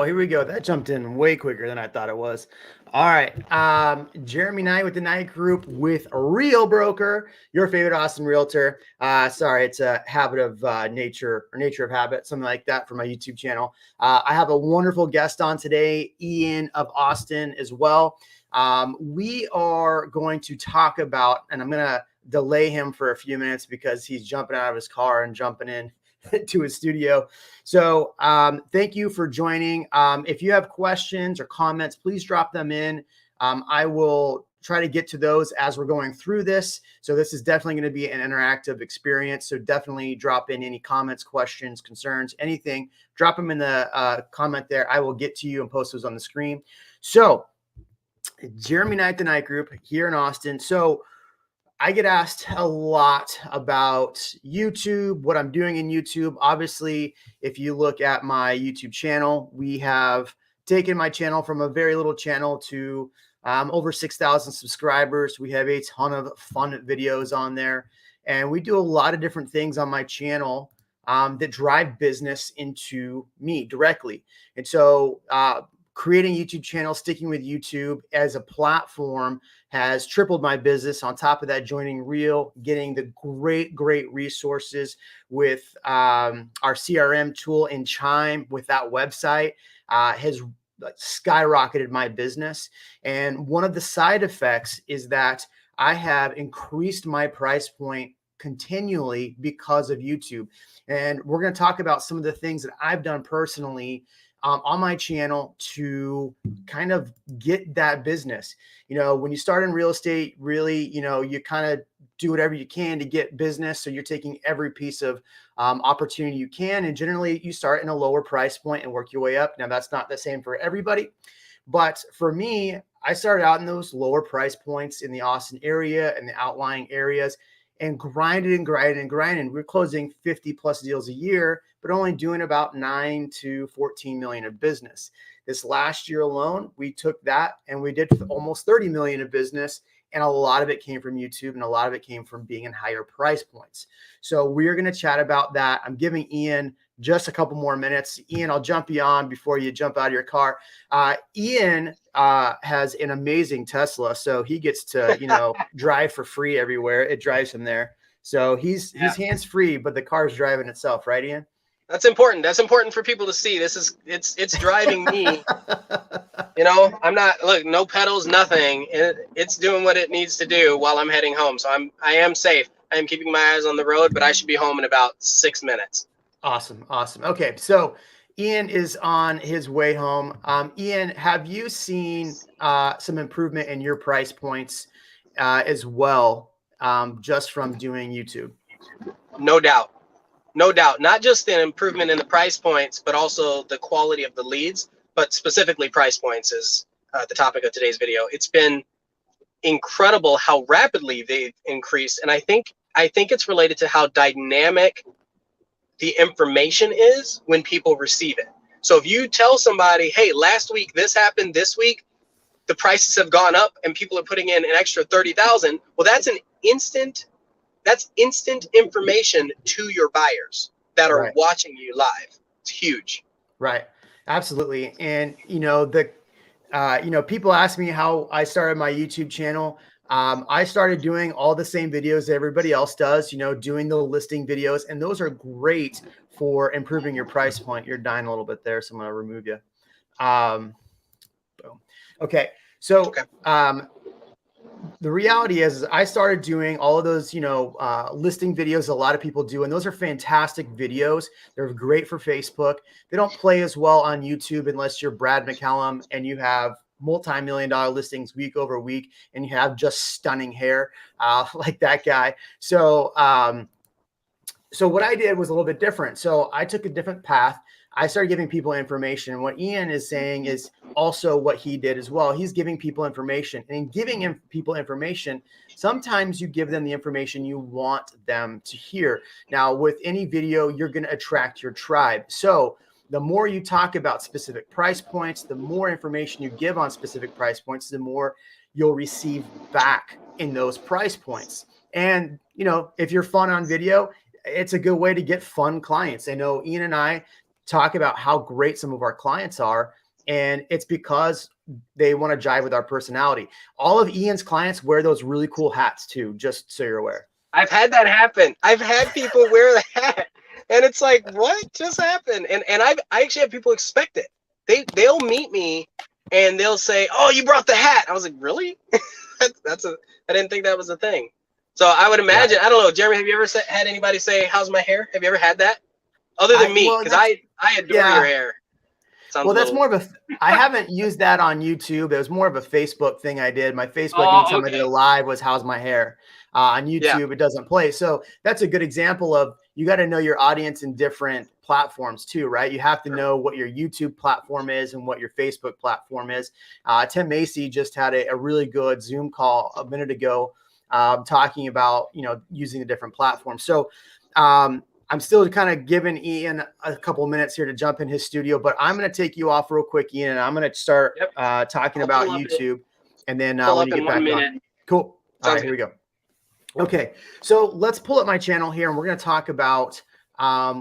here we go. That jumped in way quicker than I thought it was. All right. Jeremy Knight with the Knight Group with Real Broker, your favorite Austin realtor. Sorry, it's a habit of nature or nature of habit, something like that for my YouTube channel. I have a wonderful guest on today, Ian of Austin as well. We are going to talk about, and I'm going to delay him for a few minutes because he's jumping out of his car and jumping in to his studio. So thank you for joining. If you have questions or comments, please drop them in. I will try to get to those as we're going through this. So this is definitely going to be an interactive experience. So definitely drop in any comments, questions, concerns, anything. Drop them in the comment there. I will get to you and post those on the screen. So Jeremy Knight, the Knight Group here in Austin. So I get asked a lot about YouTube, what I'm doing in YouTube. Obviously, if you look at my YouTube channel, we have taken my channel from a very little channel to over 6,000 subscribers. We have a ton of fun videos on there. And we do a lot of different things on my channel that drive business into me directly. And so creating a YouTube channel, sticking with YouTube as a platform has tripled my business. On top of that, joining Real, getting the great resources with our CRM tool in Chime with that website has skyrocketed my business. And one of the side effects is that I have increased my price point continually because of YouTube. And we're going to talk about some of the things that I've done personally on my channel to kind of get that business. You know, when you start in real estate, really, you know, you kind of do whatever you can to get business. So you're taking every piece of opportunity you can. And generally you start in a lower price point and work your way up. Now that's not the same for everybody, but for me, I started out in those lower price points in the Austin area and the outlying areas and grinded. We're closing 50 plus deals a year, but only doing about 9 to 14 million of business. This last year alone, we took that and we did almost 30 million of business. And a lot of it came from YouTube and a lot of it came from being in higher price points. So we're going to chat about that. I'm giving Ian just a couple more minutes. Ian, I'll jump you on before you jump out of your car. Ian has an amazing Tesla, so he gets to, you know, drive for free everywhere. It drives him there. So he's hands-free, but the car's driving itself, right, Ian? That's important. That's important for people to see. It's driving me. You know, I'm not, look, no pedals, nothing. It's doing what it needs to do while I'm heading home. So I am safe. I am keeping my eyes on the road, but I should be home in about 6 minutes. Awesome. Okay. So Ian is on his way home. Ian, have you seen some improvement in your price points as well, just from doing YouTube? No doubt. No doubt. Not just an improvement in the price points, but also the quality of the leads, but specifically price points is the topic of today's video. It's been incredible how rapidly they've increased. And I think it's related to how dynamic the information is when people receive it. So if you tell somebody, hey, last week this happened, this week the prices have gone up and people are putting in an extra 30,000, well, that's instant information to your buyers that are watching you live. It's huge. Right. Absolutely. And you know, people ask me how I started my YouTube channel. I started doing all the same videos that everybody else does, you know, doing the listing videos, and those are great for improving your price point. You're dying a little bit there, so I'm going to remove you. Boom. Okay. So, the reality is I started doing all of those, you know, listing videos a lot of people do, and those are fantastic videos. They're great for Facebook. They don't play as well on YouTube unless you're Brad McCallum and you have multi-million-dollar listings week over week and you have just stunning hair like that guy. So so what I did was a little bit different. So I took a different path. I started giving people information. What Ian is saying is also what he did as well. He's giving people information, and in giving people information, sometimes you give them the information you want them to hear. Now, with any video, you're going to attract your tribe. So the more you talk about specific price points, the more information you give on specific price points, the more you'll receive back in those price points. And, you know, if you're fun on video, it's a good way to get fun clients. I know Ian and I talk about how great some of our clients are. And it's because they want to jive with our personality. All of Ian's clients wear those really cool hats too, just so you're aware. I've had that happen. I've had people wear the hat, and it's like, what just happened? And I actually have people expect it. They'll meet me, and they'll say, "Oh, you brought the hat." I was like, "Really?" I didn't think that was a thing. So I would imagine. I don't know, Jeremy. Have you ever had anybody say, "How's my hair"? Have you ever had that? Other than me, because I adore your hair. Well, that's more of a. I haven't used that on YouTube. It was more of a Facebook thing I did. My Facebook, anytime I did a live, was "How's my hair." On YouTube, it doesn't play. So that's a good example of you got to know your audience in different platforms too, right? You have to know what your YouTube platform is and what your Facebook platform is. Tim Macy just had a really good Zoom call a minute ago, talking about using the different platforms. So. I'm still kind of giving Ian a couple of minutes here to jump in his studio, but I'm going to take you off real quick, Ian, and I'm going to start talking about YouTube, and then when you get back on. Cool. All right, here we go. Okay, so let's pull up my channel here, and we're going to talk about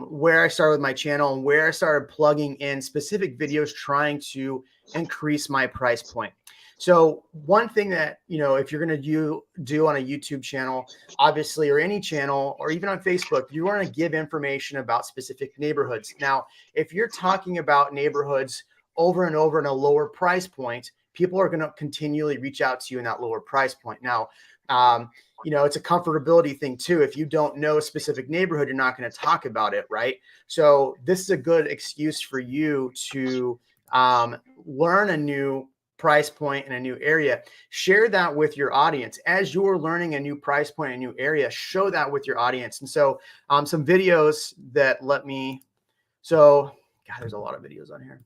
where I started with my channel and where I started plugging in specific videos trying to increase my price point. So one thing that, if you're going to do on a YouTube channel, obviously, or any channel, or even on Facebook, you want to give information about specific neighborhoods. Now, if you're talking about neighborhoods over and over in a lower price point, people are going to continually reach out to you in that lower price point. Now, it's a comfortability thing too. If you don't know a specific neighborhood, you're not going to talk about it, right? So this is a good excuse for you to learn a new price point in a new area. Share that with your audience as you're learning a new price point in a new area. Show that with your audience. And so some videos that God, there's a lot of videos on here.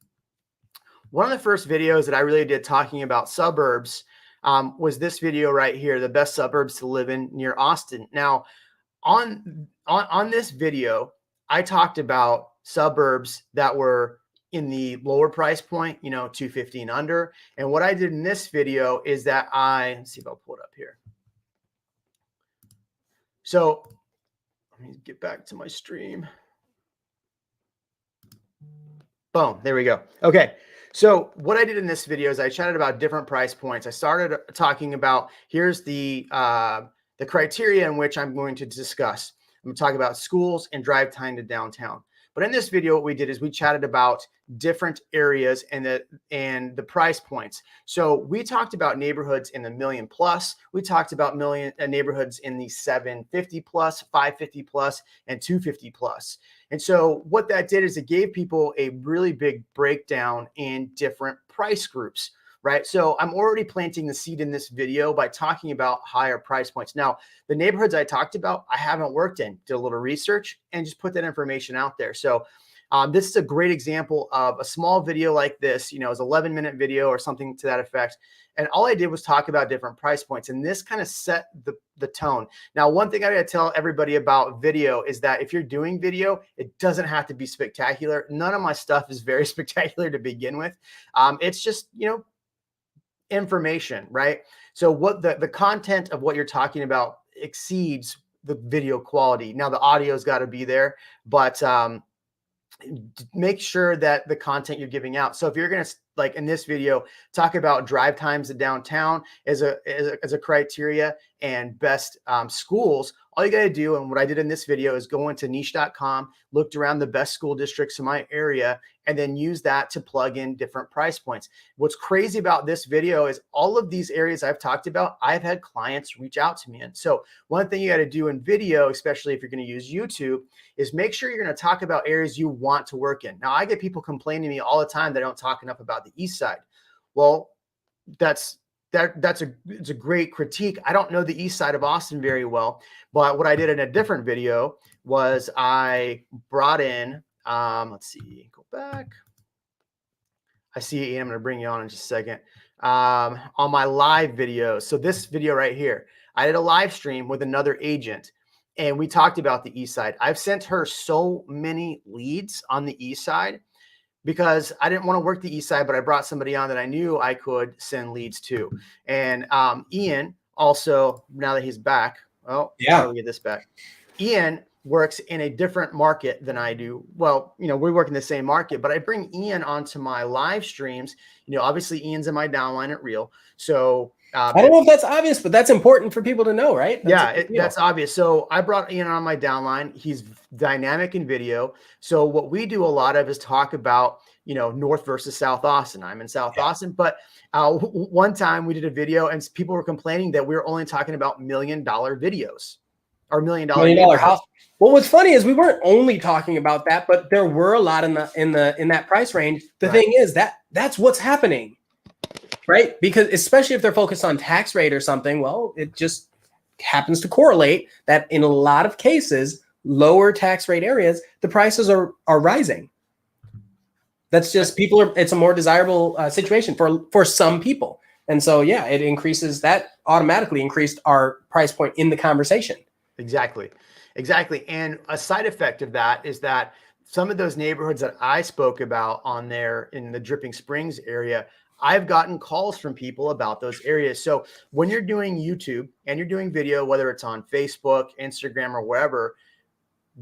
One of the first videos that I really did talking about suburbs was this video right here, the best suburbs to live in near Austin. Now, on this video, I talked about suburbs that were in the lower price point, $250 and under. And what I did in this video is that let's see if I'll pull it up here. So let me get back to my stream. Boom, there we go. Okay. So what I did in this video is I chatted about different price points. I started talking about, here's the criteria in which I'm going to discuss. I'm going to talk about schools and drive time to downtown. But in this video, what we did is we chatted about different areas and the price points. So we talked about neighborhoods in the million plus. We talked about neighborhoods in the 750 plus, 550 plus, and 250 plus. And so what that did is it gave people a really big breakdown in different price groups, right? So I'm already planting the seed in this video by talking about higher price points. Now, the neighborhoods I talked about, I haven't worked in, did a little research and just put that information out there. So this is a great example of a small video like this, it was an 11-minute video or something to that effect. And all I did was talk about different price points. And this kind of set the tone. Now, one thing I got to tell everybody about video is that if you're doing video, it doesn't have to be spectacular. None of my stuff is very spectacular to begin with. It's just, information, right? So what the content of what you're talking about exceeds the video quality. Now, the audio's got to be there, but make sure that the content you're giving out. So if you're going to, like in this video, talk about drive times to downtown as a criteria and best schools, all you got to do, and what I did in this video, is go into niche.com, looked around the best school districts in my area, and then use that to plug in different price points. What's crazy about this video is all of these areas I've talked about, I've had clients reach out to me. And so one thing you got to do in video, especially if you're going to use YouTube, is make sure you're going to talk about areas you want to work in. Now, I get people complaining to me all the time that I don't talk enough about the East Side. Well, it's a great critique. I don't know the East Side of Austin very well, but what I did in a different video was I brought in, let's see, go back. I see you, Ian. I'm going to bring you on in just a second. On my live video. So this video right here, I did a live stream with another agent and we talked about the East Side. I've sent her so many leads on the East Side because I didn't want to work the East Side, but I brought somebody on that I knew I could send leads to. And Ian also, now that he's back, how do we get this back? Ian works in a different market than I do. Well, you know, we work in the same market, but I bring Ian onto my live streams. You know, obviously Ian's in my downline at Real. So I don't know if that's obvious, but that's important for people to know, right? That's obvious. So I brought Ian on my downline. He's dynamic in video. So what we do a lot of is talk about, you know, North versus South Austin. I'm in South Austin, but one time we did a video and people were complaining that we were only talking about $1 million videos or $1 million house. Well, what's funny is we weren't only talking about that, but there were a lot in that price range. The thing is that's what's happening. Right? Because especially if they're focused on tax rate or something, well, it just happens to correlate that in a lot of cases, lower tax rate areas, the prices are rising. That's just it's a more desirable situation for some people. And so, yeah, it increases that automatically increased our price point in the conversation. Exactly. And a side effect of that is that some of those neighborhoods that I spoke about on there in the Dripping Springs area, I've gotten calls from people about those areas. So when you're doing YouTube and you're doing video, whether it's on Facebook, Instagram, or wherever,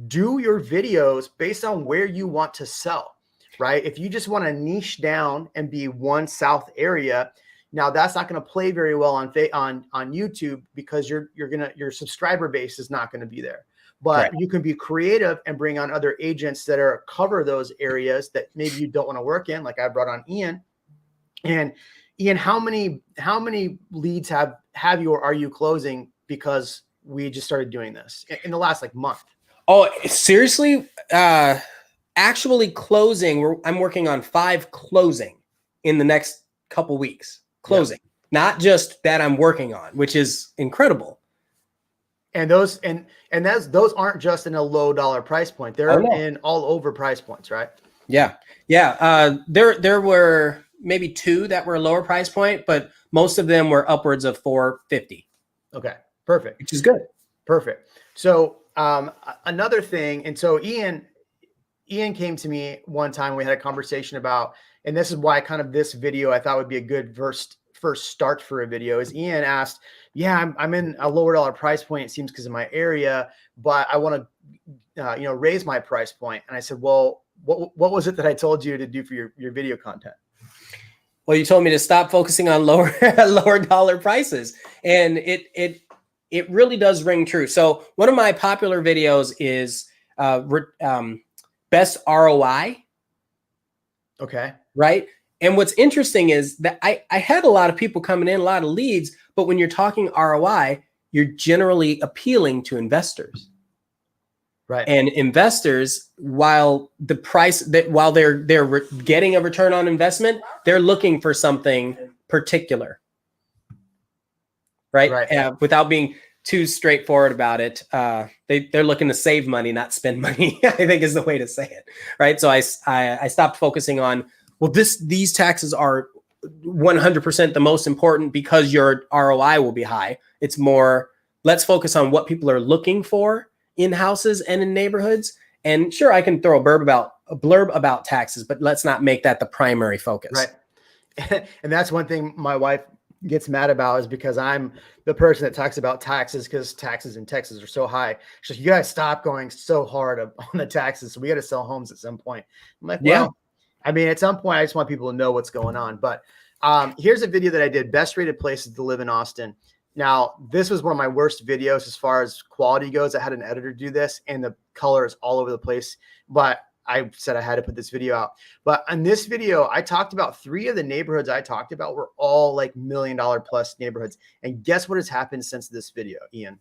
do your videos based on where you want to sell, right? If you just want to niche down and be one South area, now that's not going to play very well on YouTube because your subscriber base is not going to be there. But you can be creative and bring on other agents that cover those areas that maybe you don't want to work in, like I brought on Ian. And Ian, how many leads have you or are you closing because we just started doing this in the last month? Oh, seriously? Actually closing, I'm working on 5 closing in the next couple weeks. Closing, not just that I'm working on, which is incredible. And those aren't just in a low dollar price point. They're in all over price points, right? Yeah. There were maybe 2 that were a lower price point, but most of them were upwards of $450. Okay, perfect. Which is good. Perfect. So another thing, and so Ian came to me one time. We had a conversation about, and this is why kind of this video I thought would be a good first start for a video. Is Ian asked, I'm in a lower dollar price point, it seems, because of my area, but I want to raise my price point. And I said, well, what was it that I told you to do for your video content? Well, you told me to stop focusing on lower dollar prices, and it really does ring true. So one of my popular videos is best ROI. Okay. Right. And what's interesting is that I had a lot of people coming in, a lot of leads, but when you're talking ROI, you're generally appealing to investors. Right. And investors, while they're getting a return on investment, they're looking for something particular. Right. Without being too straightforward about it, they're looking to save money, not spend money, I think is the way to say it. Right. So I stopped focusing on, well, these taxes are 100% the most important because your ROI will be high. It's more, let's focus on what people are looking for in houses and in neighborhoods. And sure, I can throw a blurb about taxes, but let's not make that the primary focus. Right. And that's one thing my wife gets mad about, is because I'm the person that talks about taxes, because taxes in Texas are so high. She's like, you got to stop going so hard on the taxes. So we got to sell homes at some point. I'm like, well, I mean, at some point I just want people to know what's going on. But here's a video that I did, best rated places to live in Austin. Now, this was one of my worst videos as far as quality goes. I had an editor do this, and the color is all over the place. But I said I had to put this video out. But in this video, I talked about 3 of the neighborhoods I talked about were all like $1 million plus neighborhoods. And guess what has happened since this video, Ian?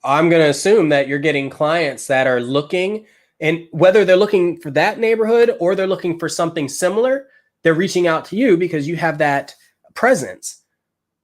I'm going to assume that you're getting clients that are looking, and whether they're looking for that neighborhood or they're looking for something similar, they're reaching out to you because you have that presence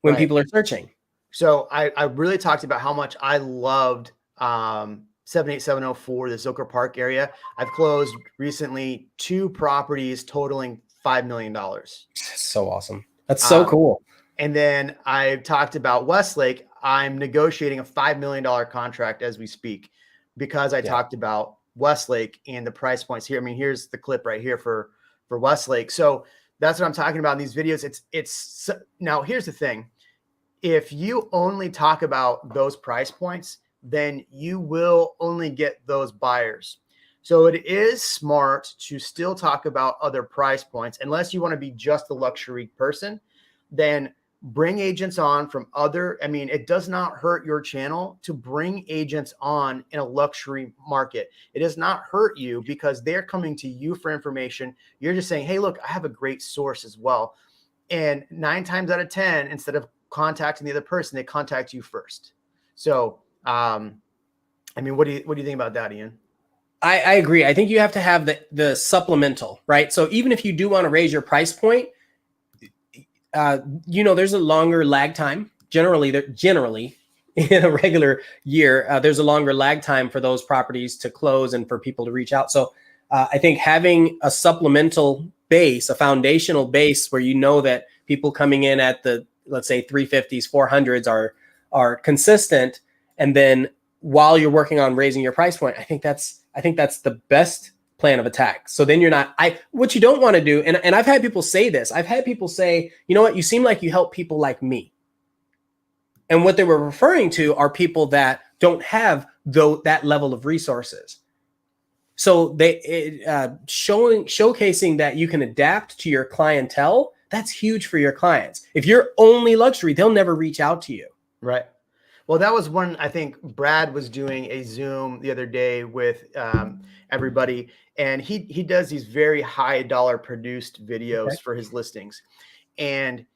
when people are searching. So I really talked about how much I loved 78704, the Zilker Park area. I've closed recently 2 properties totaling $5 million. That's so awesome. That's so cool. And then I talked about Westlake. I'm negotiating a $5 million contract as we speak, because I talked about Westlake and the price points here. I mean, here's the clip right here for Westlake. So that's what I'm talking about in these videos. It's now here's the thing. If you only talk about those price points, then you will only get those buyers. So it is smart to still talk about other price points, unless you want to be just a luxury person. Then bring agents on from other, I mean, it does not hurt your channel to bring agents on in a luxury market. It does not hurt you because they're coming to you for information. You're just saying, hey, look, I have a great source as well. And 9 times out of 10, instead of contacting the other person, they contact you first. So, I mean, what do you think about that, Ian? I agree. I think you have to have the supplemental, right? So even if you do want to raise your price point, there's a longer lag time. Generally in a regular year, there's a longer lag time for those properties to close and for people to reach out. So I think having a supplemental base, a foundational base where you know that people coming in at the, let's say 350s, 400s are consistent. And then while you're working on raising your price point, I think that's the best plan of attack. So then you're not, what you don't want to do. And I've had people say this, I've had people say, you know what, you seem like you help people like me. And what they were referring to are people that don't have that level of resources. So showcasing that you can adapt to your clientele, that's huge for your clients. If you're only luxury, they'll never reach out to you. Right. Well, that was one, I think Brad was doing a Zoom the other day with everybody, and he does these very high dollar produced videos for his listings. And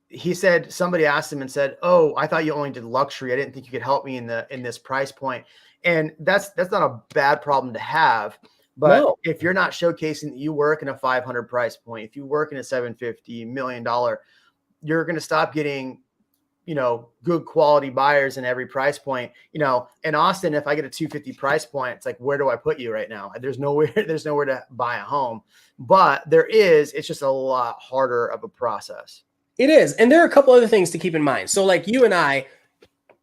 he said, somebody asked him and said, oh, I thought you only did luxury. I didn't think you could help me in this price point. And that's not a bad problem to have. But no, if you're not showcasing that you work in a 500 price point, if you work in a $750 million, you're going to stop getting, good quality buyers in every price point. In Austin, if I get a 250 price point, it's like, where do I put you right now? There's nowhere to buy a home, but it's just a lot harder of a process. It is. And there are a couple other things to keep in mind. So like you and I,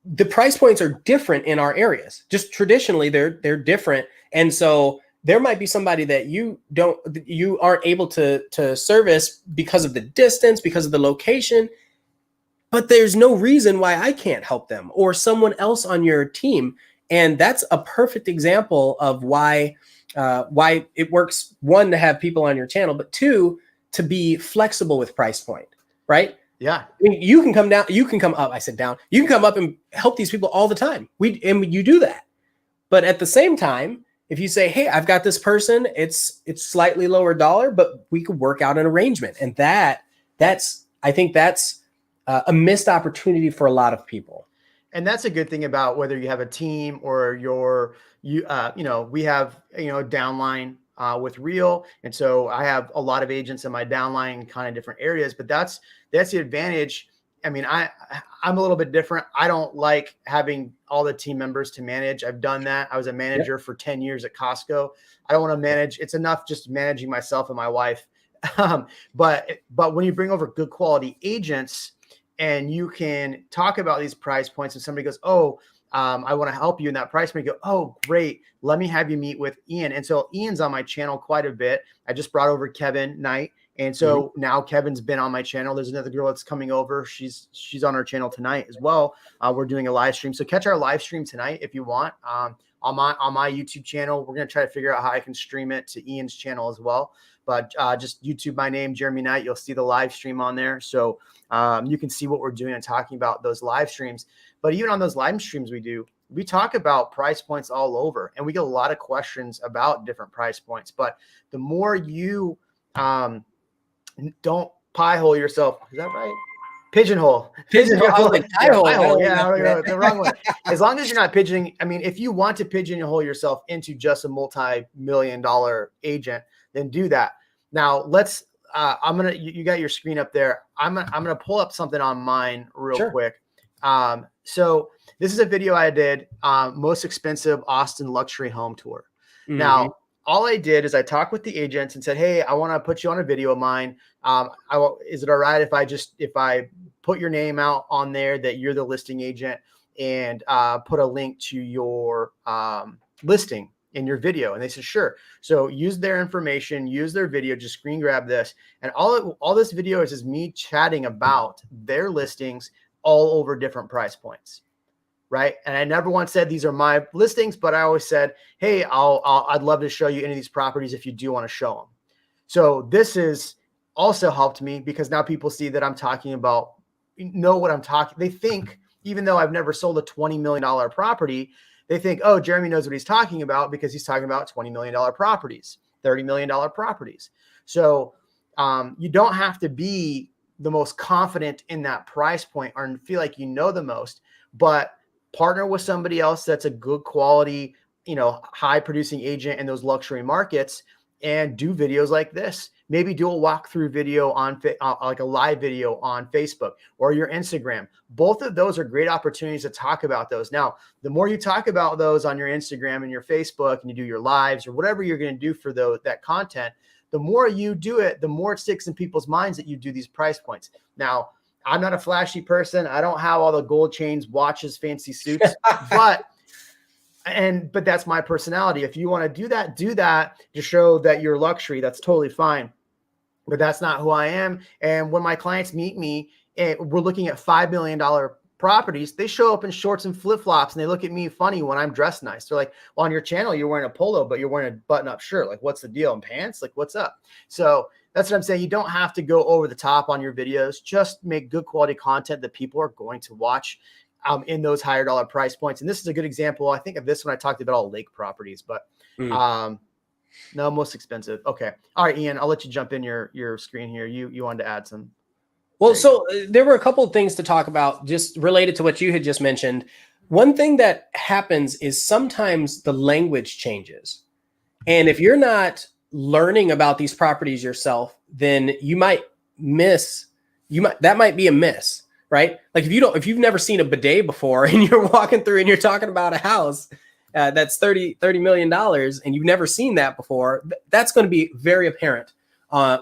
the price points are different in our areas. Just traditionally they're different. And so there might be somebody that you aren't able to service because of the distance, because of the location, but there's no reason why I can't help them or someone else on your team. And that's a perfect example of why it works, one, to have people on your channel, but two, to be flexible with price point, right? Yeah. I mean, you can come down, you can come up. I said down. You can come up and help these people all the time. You do that. But at the same time, if you say, hey, I've got this person, it's slightly lower dollar, but we could work out an arrangement. And I think that's a missed opportunity for a lot of people. And that's a good thing about whether you have a team or we have, a downline with Real. And so I have a lot of agents in my downline in kind of different areas, but that's the advantage. I mean, I'm a little bit different. I don't like having all the team members to manage. I've done that. I was a manager for 10 years at Costco. I don't want to manage. It's enough just managing myself and my wife. But when you bring over good quality agents and you can talk about these price points and somebody goes, oh, I want to help you in that price point. You go, oh, great. Let me have you meet with Ian. And so Ian's on my channel quite a bit. I just brought over Kevin Knight. And so now Kevin's been on my channel. There's another girl that's coming over. She's on our channel tonight as well. We're doing a live stream. So catch our live stream tonight if you want. On my YouTube channel, we're going to try to figure out how I can stream it to Ian's channel as well. But just YouTube my name, Jeremy Knight. You'll see the live stream on there. So you can see what we're doing and talking about those live streams. But even on those live streams we talk about price points all over. And we get a lot of questions about different price points. But the more you don't pie hole yourself. Is that right? Pigeonhole. Pigeonhole. Like pie hole. Yeah, the wrong one. As long as you're not pigeoning. I mean, if you want to pigeonhole yourself into just a multi-million-dollar agent, then do that. Now let's. You got your screen up there. I'm gonna pull up something on mine real quick. So this is a video I did. Most expensive Austin luxury home tour. Now. All I did is I talked with the agents and said, hey, I want to put you on a video of mine. Is it all right if I put your name out on there that you're the listing agent and put a link to your listing in your video? And they said, sure. So use their information, use their video, just screen grab this. And all this video is me chatting about their listings all over different price points. right? And I never once said these are my listings, but I always said, hey, I'd love to show you any of these properties if you do want to show them. So this is also helped me because now people see that I'm talking about, know what I'm talking. They think, even though I've never sold a $20 million property, they think, oh, Jeremy knows what he's talking about because he's talking about $20 million properties, $30 million properties. So you don't have to be the most confident in that price point or feel like you know the most, but partner with somebody else that's a good quality, high producing agent in those luxury markets and do videos like this. Maybe do a walkthrough video on like a live video on Facebook or your Instagram. Both of those are great opportunities to talk about those. Now, the more you talk about those on your Instagram and your Facebook and you do your lives or whatever you're going to do for that content, the more you do it, the more it sticks in people's minds that you do these price points. Now, I'm not a flashy person. I don't have all the gold chains, watches, fancy suits, but that's my personality. If you want to do that to show that you're luxury, that's totally fine. But that's not who I am. And when my clients meet me and we're looking at $5 million properties, they show up in shorts and flip-flops and they look at me funny when I'm dressed nice. They're like, well, on your channel, you're wearing a polo, but you're wearing a button-up shirt. Like, what's the deal? And pants? Like, what's up? So that's what I'm saying. You don't have to go over the top on your videos. Just make good quality content that people are going to watch in those higher dollar price points. And this is a good example. I think of this when I talked about all lake properties, but no, most expensive. Okay. All right, Ian, I'll let you jump in your screen here. You wanted to add some. Well, so there were a couple of things to talk about just related to what you had just mentioned. One thing that happens is sometimes the language changes. And if you're not learning about these properties yourself, then you might miss, that might be a miss, right? Like if you've never seen a bidet before and you're walking through and you're talking about a house that's $30 million and you've never seen that before, that's going to be very apparent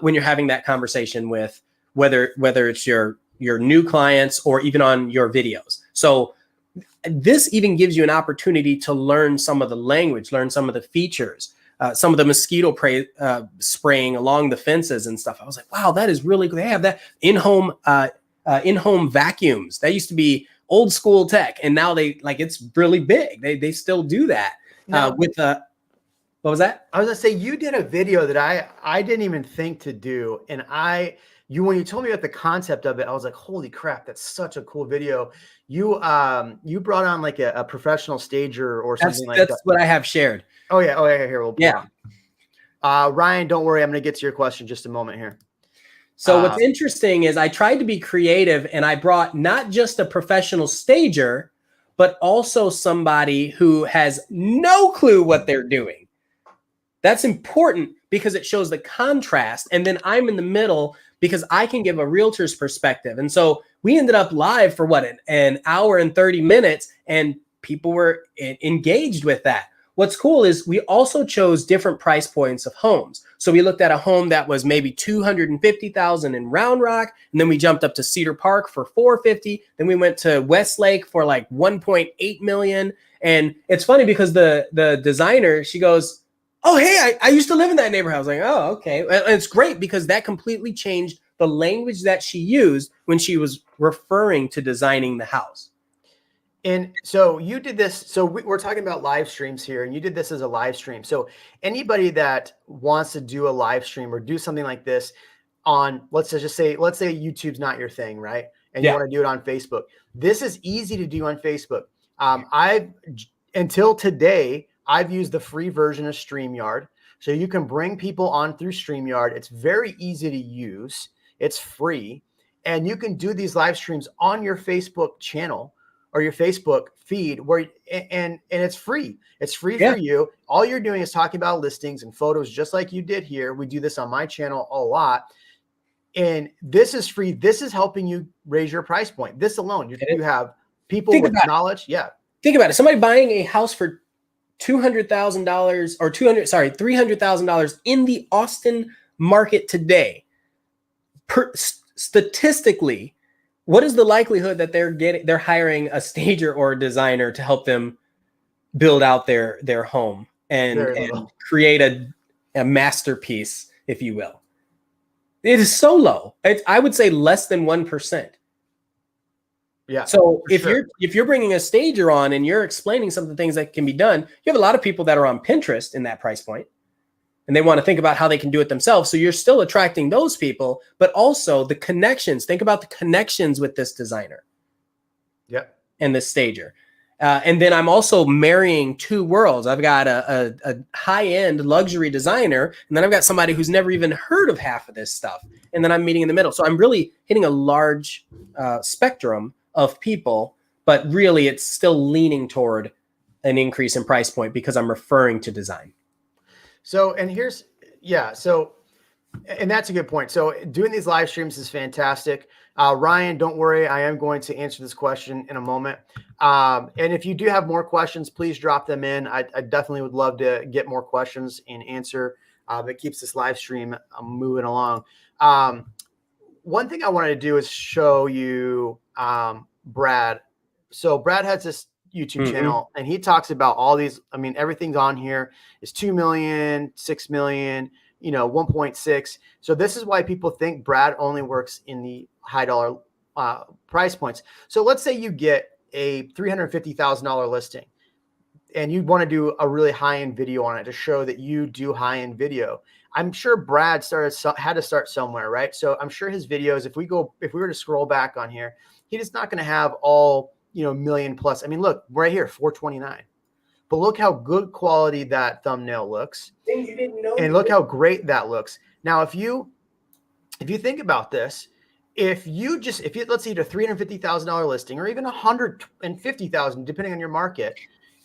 when you're having that conversation with whether it's your new clients or even on your videos. So this even gives you an opportunity to learn some of the language, learn some of the features, some of the mosquito spraying along the fences and stuff. I was like, wow, that is really good. They have that in-home vacuums. That used to be old school tech, and now it's really big. They still do that with what was that? I was gonna say you did a video that I didn't even think to do, and when you told me about the concept of it, I was like, holy crap, that's such a cool video. You brought on like a professional stager or something like that. That's what I have shared. Oh yeah, here we'll Ryan, don't worry, I'm gonna get to your question in just a moment here. So what's interesting is I tried to be creative and I brought not just a professional stager, but also somebody who has no clue what they're doing. That's important because it shows the contrast. And then I'm in the middle because I can give a realtor's perspective. And so we ended up live for an hour and 30 minutes, and people were engaged with that. What's cool is we also chose different price points of homes. So we looked at a home that was maybe $250,000 in Round Rock, and then we jumped up to Cedar Park for $450,000. Then we went to Westlake for like $1.8 million. And it's funny because the designer, she goes, oh, hey, I used to live in that neighborhood. I was like, oh, okay. And it's great because that completely changed the language that she used when she was referring to designing the house. And so you did this. So we're talking about live streams here, and you did this as a live stream. So anybody that wants to do a live stream or do something like this on, let's say YouTube's not your thing, right? And you want to do it on Facebook. This is easy to do on Facebook. Until today, I've used the free version of StreamYard. So you can bring people on through StreamYard. It's very easy to use. It's free. And you can do these live streams on your Facebook channel or your Facebook feed and it's free. It's free for you. All you're doing is talking about listings and photos, just like you did here. We do this on my channel a lot. And this is free. This is helping you raise your price point. This alone, you have people with knowledge. Yeah. Think about it. Somebody buying a house for $200,000 or $300,000 in the Austin market today. Statistically, what is the likelihood that they're hiring a stager or a designer to help them build out their home and create a masterpiece, if you will? It is so low. I would say less than 1%. Yeah. So for sure. if you're bringing a stager on and you're explaining some of the things that can be done, you have a lot of people that are on Pinterest in that price point, and they want to think about how they can do it themselves. So you're still attracting those people, but also the connections. Think about the connections with this designer. Yep. And this stager. And then I'm also marrying two worlds. I've got a high-end luxury designer, and then I've got somebody who's never even heard of half of this stuff. And then I'm meeting in the middle. So I'm really hitting a large spectrum of people, but really it's still leaning toward an increase in price point because I'm referring to design. So, and here's, yeah. So, and that's a good point. So doing these live streams is fantastic. Ryan, don't worry. I am going to answer this question in a moment. And if you do have more questions, please drop them in. I definitely would love to get more questions and answer. It keeps this live stream moving along. One thing I wanted to do is show you Brad. So Brad has this YouTube channel and he talks about all these. I mean, everything's on here. It's 2 million, 6 million, 1.6. So this is why people think Brad only works in the high dollar price points. So let's say you get a $350,000 listing and you want to do a really high-end video on it to show that you do high-end video. I'm sure Brad had to start somewhere, right? So I'm sure his videos, if we were to scroll back on here, he's not going to have all, million plus. I mean, look right here, 429. But look how good quality that thumbnail looks. And look how great that looks. Now, if you think about this, if you let's say you do a $350,000 listing or even $150,000, depending on your market,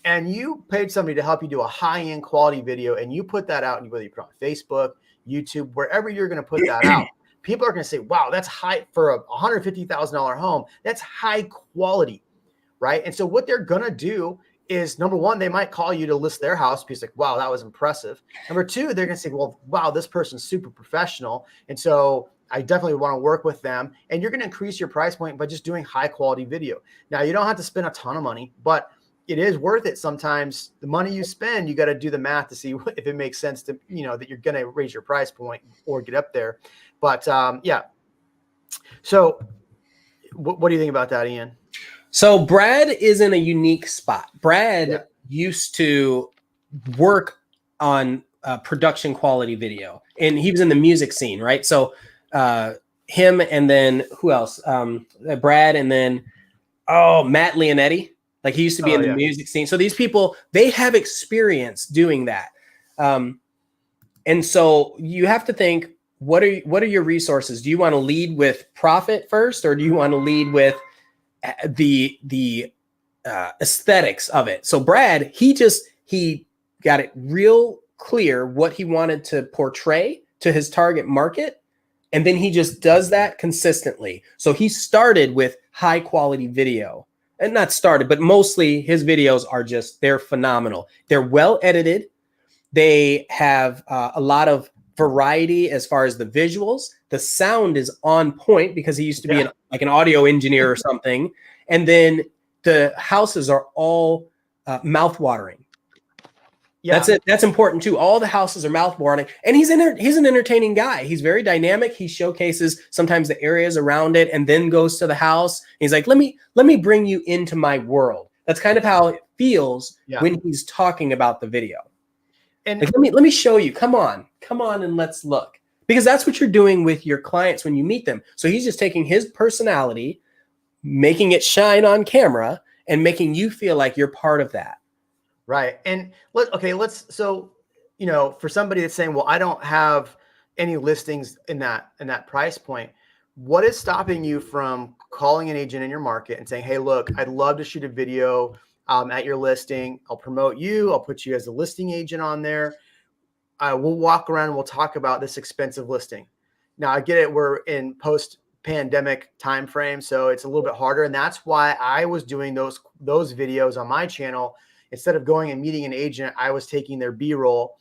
and you paid somebody to help you do a high-end quality video and you put that out, and whether you put it on Facebook, YouTube, wherever you're going to put that out, people are going to say, wow, that's high for a $150,000 home. That's high quality, right? And so what they're going to do is, number one, they might call you to list their house because like, wow, that was impressive. Number two, they're going to say, well, wow, this person's super professional. And so I definitely want to work with them. And you're going to increase your price point by just doing high quality video. Now, you don't have to spend a ton of money, but it is worth it. Sometimes the money you spend, you got to do the math to see if it makes sense to, that you're going to raise your price point or get up there. But yeah. So what do you think about that, Ian? So Brad is in a unique spot. Brad used to work on production quality video, and he was in the music scene, right? So him and then who else? Brad and then Matt Leonetti. Like he used to be in the music scene. So these people, they have experience doing that. And so you have to think, what are your resources? Do you want to lead with profit first, or do you want to lead with the aesthetics of it? So Brad, he got it real clear what he wanted to portray to his target market, and then he just does that consistently. So he started with high quality video, and not started, but mostly his videos are they're phenomenal. They're well edited. They have a lot of variety as far as the visuals. The sound is on point because he used to be an audio engineer or something. And then the houses are all mouth-watering. Yeah. That's it. That's important too. All the houses are mouth-watering, and he's an entertaining guy. He's very dynamic. He showcases sometimes the areas around it, and then goes to the house. He's like, let me bring you into my world. That's kind of how it feels when he's talking about the video. And like, let me show you. Come on, and let's look, because that's what you're doing with your clients when you meet them. So he's just taking his personality, making it shine on camera, and making you feel like you're part of that. Right. And so, for somebody that's saying, well, I don't have any listings in that price point, what is stopping you from calling an agent in your market and saying, hey, look, I'd love to shoot a video at your listing. I'll promote you. I'll put you as a listing agent on there. We'll walk around and we'll talk about this expensive listing. Now I get it. We're in post-pandemic time frame, so it's a little bit harder. And that's why I was doing those videos on my channel. Instead of going and meeting an agent, I was taking their B-roll,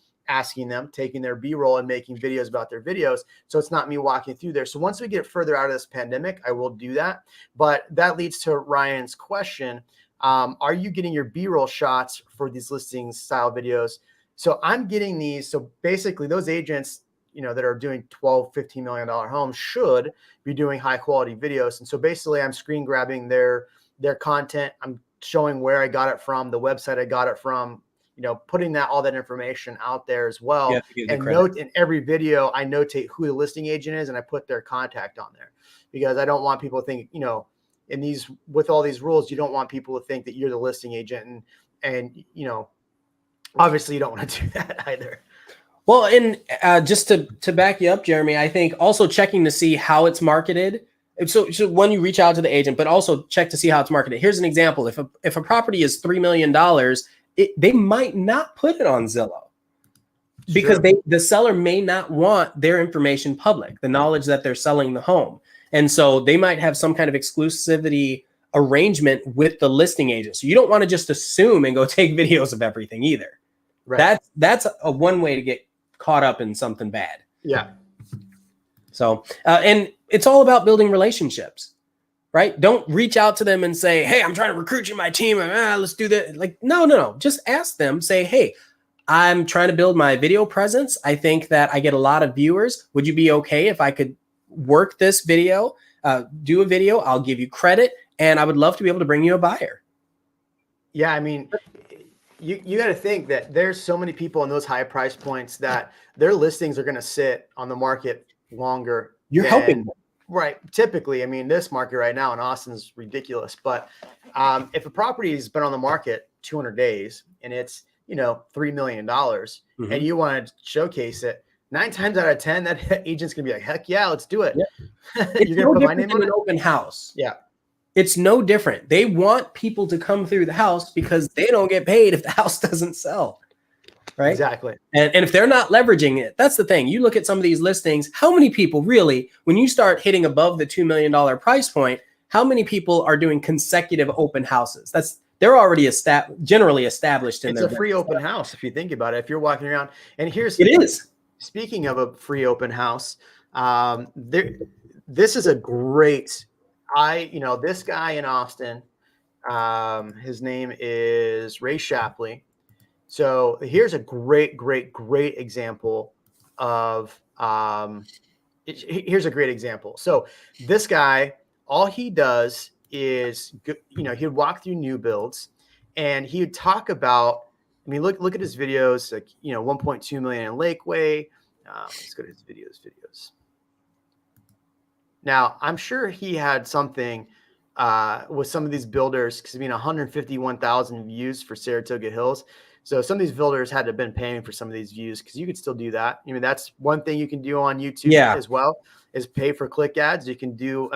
taking their B-roll and making videos about their videos. So it's not me walking through there. So once we get further out of this pandemic, I will do that. But that leads to Ryan's question. Are you getting your B-roll shots for these listing style videos? So I'm getting these. So basically those agents, that are doing 12, $15 million homes should be doing high quality videos. And so basically I'm screen grabbing their content. I'm showing where I got it from, the website I got it from, putting all that information out there as well. And note in every video, I notate who the listing agent is and I put their contact on there, because I don't want people to think, with all these rules, you don't want people to think that you're the listing agent, and obviously you don't want to do that either. Well, and just to back you up, Jeremy, I think also checking to see how it's marketed. So when you reach out to the agent, but also check to see how it's marketed. Here's an example. If a property is $3 million, they might not put it on Zillow, because the seller may not want their information public, the knowledge that they're selling the home. And so they might have some kind of exclusivity arrangement with the listing agent. So you don't want to just assume and go take videos of everything either. Right. That's a one way to get caught up in something bad. Yeah. So, and it's all about building relationships, right? Don't reach out to them and say, hey, I'm trying to recruit you to my team. Let's do that. Like, no. Just ask them, say, hey, I'm trying to build my video presence. I think that I get a lot of viewers. Would you be okay if I could work this video, do a video? I'll give you credit, and I would love to be able to bring you a buyer. Yeah. I mean, you got to think that there's so many people in those high price points that their listings are going to sit on the market longer. You're helping them. Right. Typically, I mean, this market right now in Austin is ridiculous. But if a property has been on the market 200 days and it's, $3 million and you want to showcase it, 9 times out of 10, that agent's going to be like, heck yeah, let's do it. Yeah. You're going to put my name on an open house. Yeah. It's no different. They want people to come through the house because they don't get paid if the house doesn't sell. Right? Exactly. And if they're not leveraging it, that's the thing. You look at some of these listings, how many people really, when you start hitting above the $2 million price point, how many people are doing consecutive open houses? They're already generally established in their. It's a free open house if you think about it. If you're walking around, and it is. Speaking of a free open house, this is a great. This guy in Austin, his name is Ray Shapley. So here's a great example of. Here's a great example. So this guy, all he does is, he'd walk through new builds, and he would talk about. I mean, look at his videos, like 1.2 million in Lakeway. Let's go to his videos. Now, I'm sure he had something with some of these builders, because 151,000 views for Saratoga Hills. So some of these builders had to have been paying for some of these views, because you could still do that. That's one thing you can do on YouTube as well, is pay for click ads. You can do,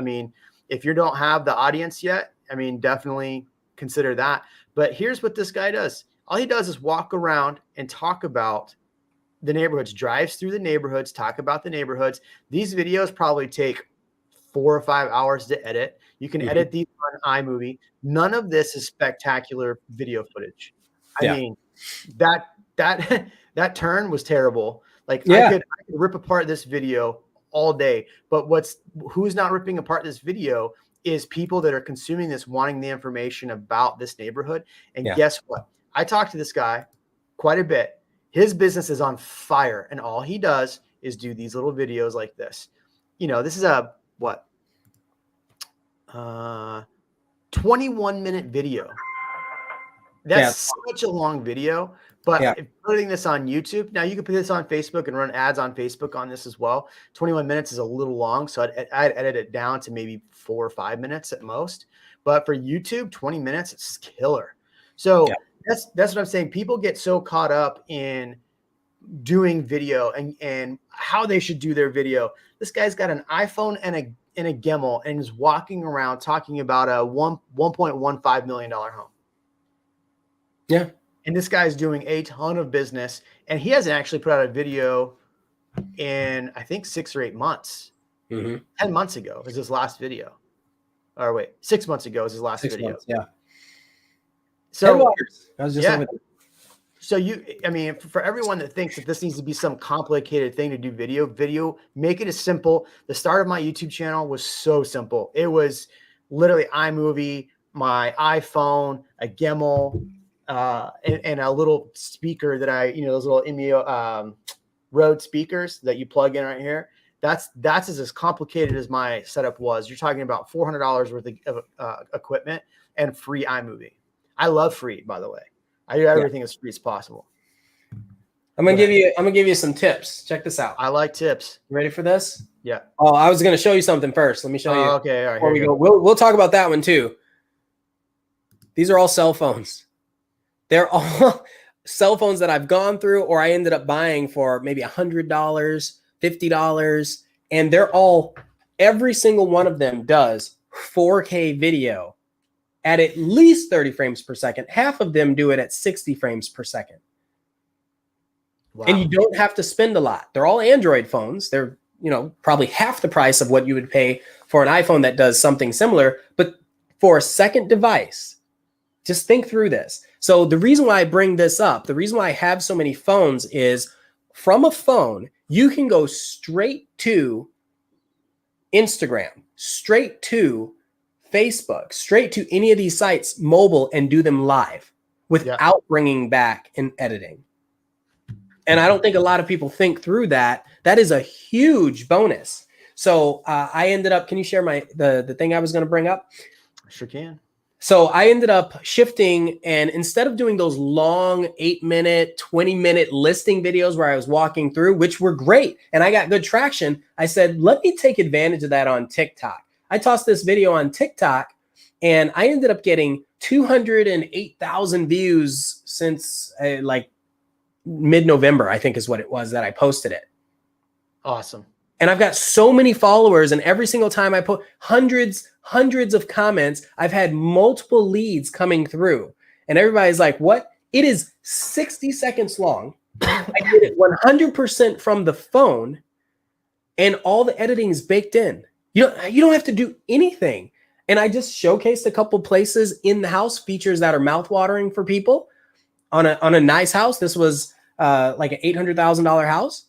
if you don't have the audience yet, definitely consider that. But here's what this guy does. All he does is walk around and talk about the neighborhoods, drives through the neighborhoods, talk about the neighborhoods. These videos probably take 4 or 5 hours to edit. You can edit these on iMovie. None of this is spectacular video footage. I mean, that turn was terrible. Like I could rip apart this video all day, but who's not ripping apart this video is people that are consuming this, wanting the information about this neighborhood. And guess what? I talked to this guy quite a bit. His business is on fire, and all he does is do these little videos like this. This is a 21-minute video. That's such a long video, but putting this on YouTube, now you can put this on Facebook and run ads on Facebook on this as well. 21 minutes is a little long, so I'd edit it down to maybe 4 or 5 minutes at most. But for YouTube, 20 minutes, it's killer. So that's what I'm saying. People get so caught up in doing video and how they should do their video. This guy's got an iPhone and a Gimel and is walking around talking about a $1.15 million home. Yeah. And this guy's doing a ton of business, and he hasn't actually put out a video in, I think, 6 or 8 months. 10 months ago was his last video. Or wait, 6 months ago was his last video. Yeah. So I was just So for everyone that thinks that this needs to be some complicated thing to do video, make it as simple. The start of my YouTube channel was so simple. It was literally iMovie, my iPhone, a Gimel, and a little speaker that those little Rode speakers that you plug in right here. That's as complicated as my setup was. You're talking about $400 worth of equipment and free iMovie. I love free, by the way. I do everything as free as possible. I'm gonna give you some tips. Check this out. I like tips. You ready for this? Yeah. Oh, I was gonna show you something first. Let me show you. Okay. All right. Before we go, we'll talk about that one too. These are all cell phones. They're all cell phones that I've gone through, or I ended up buying for maybe $100, $50, and they're all. Every single one of them does 4K video at least 30 frames per second. Half of them do it at 60 frames per second. Wow. And you don't have to spend a lot. They're all Android phones. They're, probably half the price of what you would pay for an iPhone that does something similar. But for a second device, just think through this. So the reason why I bring this up, the reason why I have so many phones is from a phone, you can go straight to Instagram, straight to Facebook, straight to any of these sites, mobile, and do them live without bringing back and editing. And I don't think a lot of people think through that. That is a huge bonus. So I ended up, can you share the thing I was going to bring up? Sure can. So I ended up shifting, and instead of doing those long 8-minute, 20-minute listing videos where I was walking through, which were great, and I got good traction, I said, let me take advantage of that on TikTok. I tossed this video on TikTok, and I ended up getting 208,000 views since mid-November, I think is what it was that I posted it. Awesome. And I've got so many followers, and every single time I put hundreds of comments, I've had multiple leads coming through. And everybody's like, what? It is 60 seconds long. I did it 100% from the phone, and all the editing is baked in. You don't have to do anything. And I just showcased a couple places in the house, features that are mouthwatering for people on a nice house. This was like an $800,000 house.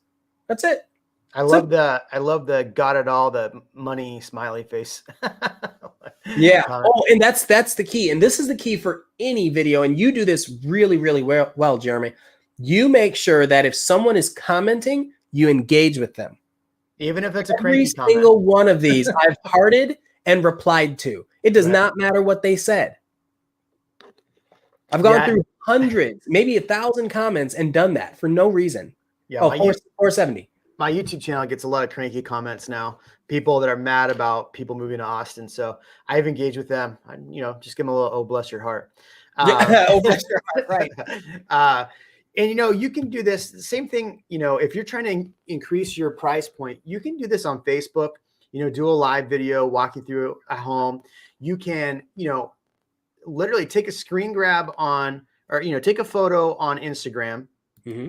That's it. I love the got it all, the money smiley face. Yeah. Oh, and that's the key. And this is the key for any video. And you do this really, really well, Jeremy. You make sure that if someone is commenting, you engage with them. Even if it's a Every crazy comment. single one of these I've hearted and replied to. It does not matter what they said. I've gone through hundreds, maybe 1,000 comments and done that for no reason. Yeah. 470. My YouTube channel gets a lot of cranky comments now. People that are mad about people moving to Austin. So I've engaged with them. Just give them a little, oh, bless your heart. Oh, bless your heart, right. And, you can do this. The same thing, if you're trying to increase your price point, you can do this on Facebook, do a live video, walking through at home. You can, literally take a screen grab take a photo on Instagram. Mm-hmm.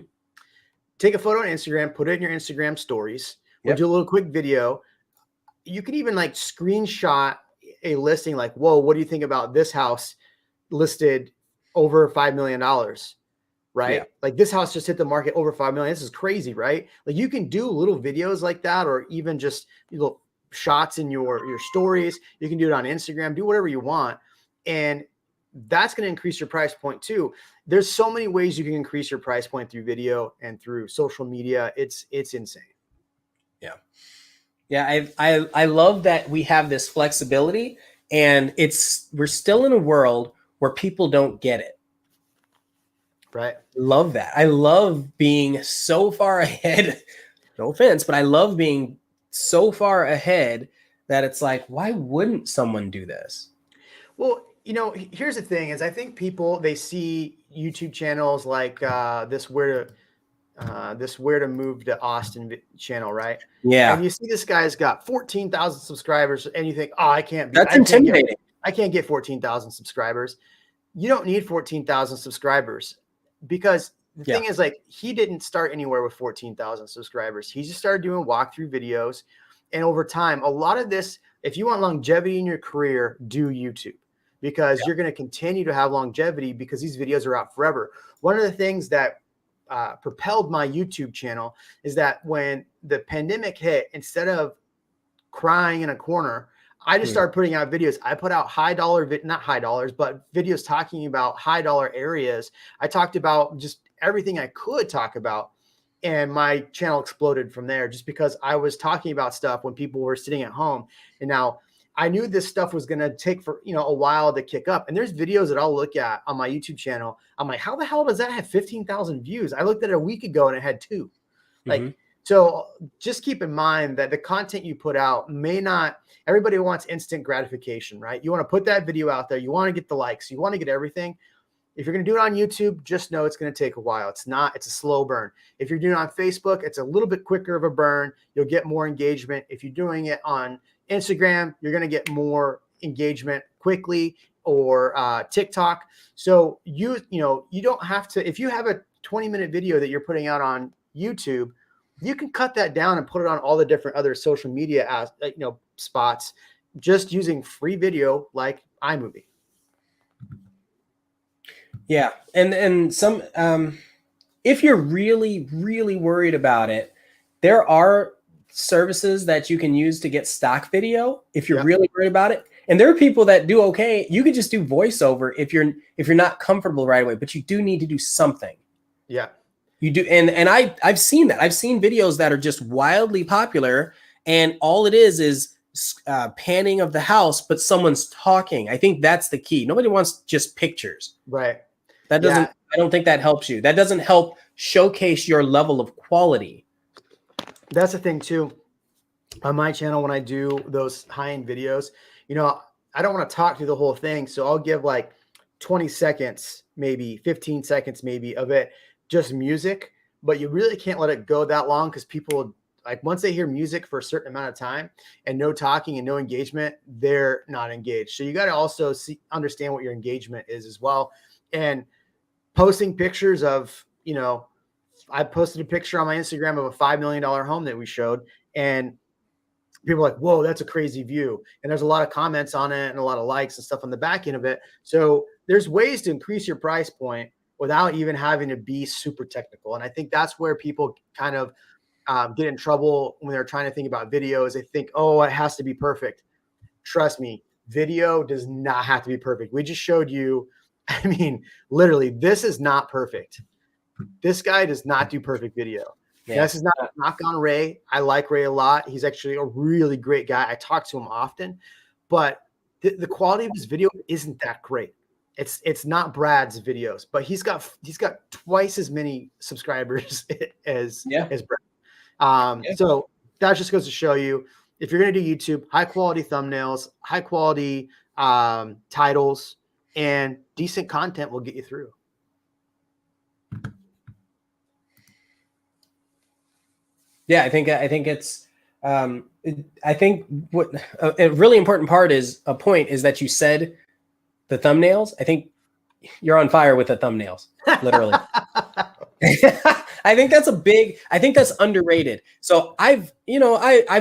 Take a photo on Instagram, put it in your Instagram stories. We'll do a little quick video. You can even screenshot a listing like, whoa, what do you think about this house listed over $5 million? Right? Yeah. Like this house just hit the market over 5 million. This is crazy, right? Like you can do little videos like that, or even just little shots in your stories. You can do it on Instagram, do whatever you want. And that's going to increase your price point too. There's so many ways you can increase your price point through video and through social media. It's insane. Yeah. Yeah. I love that we have this flexibility, and we're still in a world where people don't get it. Right. Love that. I love being so far ahead. No offense, but I love being so far ahead that it's like, why wouldn't someone do this? Well, here's the thing is I think people, they see YouTube channels like this where to move to Austin channel, right? Yeah. And you see this guy's got 14,000 subscribers and you think, oh, That's intimidating. I can't get 14,000 subscribers. You don't need 14,000 subscribers, because the thing is, he didn't start anywhere with 14,000 subscribers. He just started doing walkthrough videos. And over time, a lot of this, if you want longevity in your career, do YouTube, because you're going to continue to have longevity because these videos are out forever. One of the things that propelled my YouTube channel is that when the pandemic hit, instead of crying in a corner, I just started putting out videos. I put out not high dollars, but videos talking about high dollar areas. I talked about just everything I could talk about. and my channel exploded from there just because I was talking about stuff when people were sitting at home. And now I knew this stuff was going to take for, a while to kick up. And there's videos that I'll look at on my YouTube channel. I'm like, how the hell does that have 15,000 views? I looked at it a week ago and it had 2. Like, so just keep in mind that the content you put out may not, everybody wants instant gratification, right? You want to put that video out there. You want to get the likes, you want to get everything. If you're going to do it on YouTube, just know it's going to take a while. It's a slow burn. If you're doing it on Facebook, it's a little bit quicker of a burn. You'll get more engagement. If you're doing it on Instagram, you're going to get more engagement quickly, or TikTok. So you don't have to, if you have a 20-minute video that you're putting out on YouTube, you can cut that down and put it on all the different other social media spots, just using free video like iMovie. Yeah. And some, if you're really, really worried about it, there are services that you can use to get stock video if you're really worried about it. And there are people that do okay. You could just do voiceover if you're not comfortable right away, but you do need to do something. Yeah. You do. And I've seen that. I've seen videos that are just wildly popular, and all it is panning of the house, but someone's talking. I think that's the key. Nobody wants just pictures. Right. That doesn't, I don't think that helps you. That doesn't help showcase your level of quality. That's the thing too. On my channel, when I do those high-end videos, I don't want to talk through the whole thing. So I'll give like 20 seconds, maybe 15 seconds, maybe of it, just music, but you really can't let it go that long, because people, like, once they hear music for a certain amount of time and no talking and no engagement, they're not engaged. So you got to also understand what your engagement is as well. And posting pictures of, I posted a picture on my Instagram of a $5 million home that we showed, and people are like, whoa, that's a crazy view. And there's a lot of comments on it and a lot of likes and stuff on the back end of it. So there's ways to increase your price point without even having to be super technical. And I think that's where people kind of get in trouble when they're trying to think about videos. They think, oh, it has to be perfect. Trust me, video does not have to be perfect. We just showed you, I mean, literally, this is not perfect. This guy does not do perfect video. Yeah. This is not a knock on Ray. I like Ray a lot. He's actually a really great guy. I talk to him often, but the quality of his video isn't that great. It's not Brad's videos, but he's got twice as many subscribers as Brad. So that just goes to show you, if you're going to do YouTube, high quality thumbnails, high quality titles, and decent content will get you through. Yeah, I think it's I think what a really important part is that you said the thumbnails. I think you're on fire with the thumbnails, literally. I think that's underrated. So I've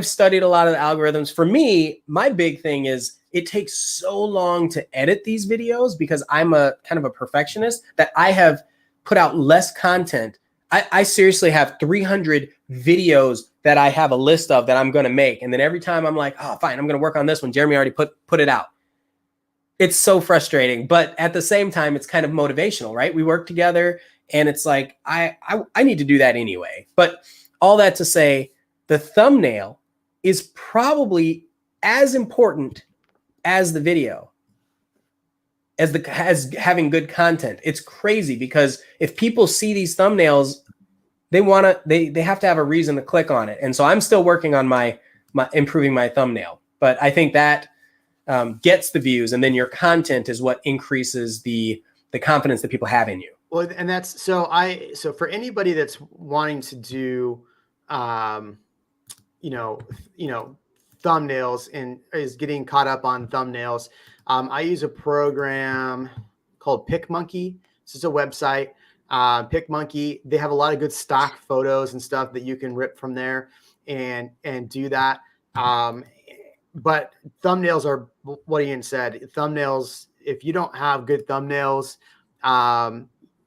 studied a lot of the algorithms. For me, my big thing is it takes so long to edit these videos, because I'm a kind of a perfectionist, that I have put out less content. I seriously have 300 videos that I have a list of that I'm going to make. And then every time I'm like, oh, fine, I'm going to work on this one. Jeremy already put it out. It's so frustrating, but at the same time, it's kind of motivational, right? We work together, and it's like, I need to do that anyway. But all that to say, the thumbnail is probably as important as the video, as having good content. It's crazy, because if people see these thumbnails, they have to have a reason to click on it. And so I'm still working on my improving my thumbnail, but I think that gets the views, and then your content is what increases the confidence that people have in you. Well, and that's so for anybody that's wanting to do thumbnails and is getting caught up on thumbnails, I use a program called PicMonkey. This is a website. PicMonkey, they have a lot of good stock photos and stuff that you can rip from there and do that. But thumbnails are what Ian said. Thumbnails, if you don't have good thumbnails,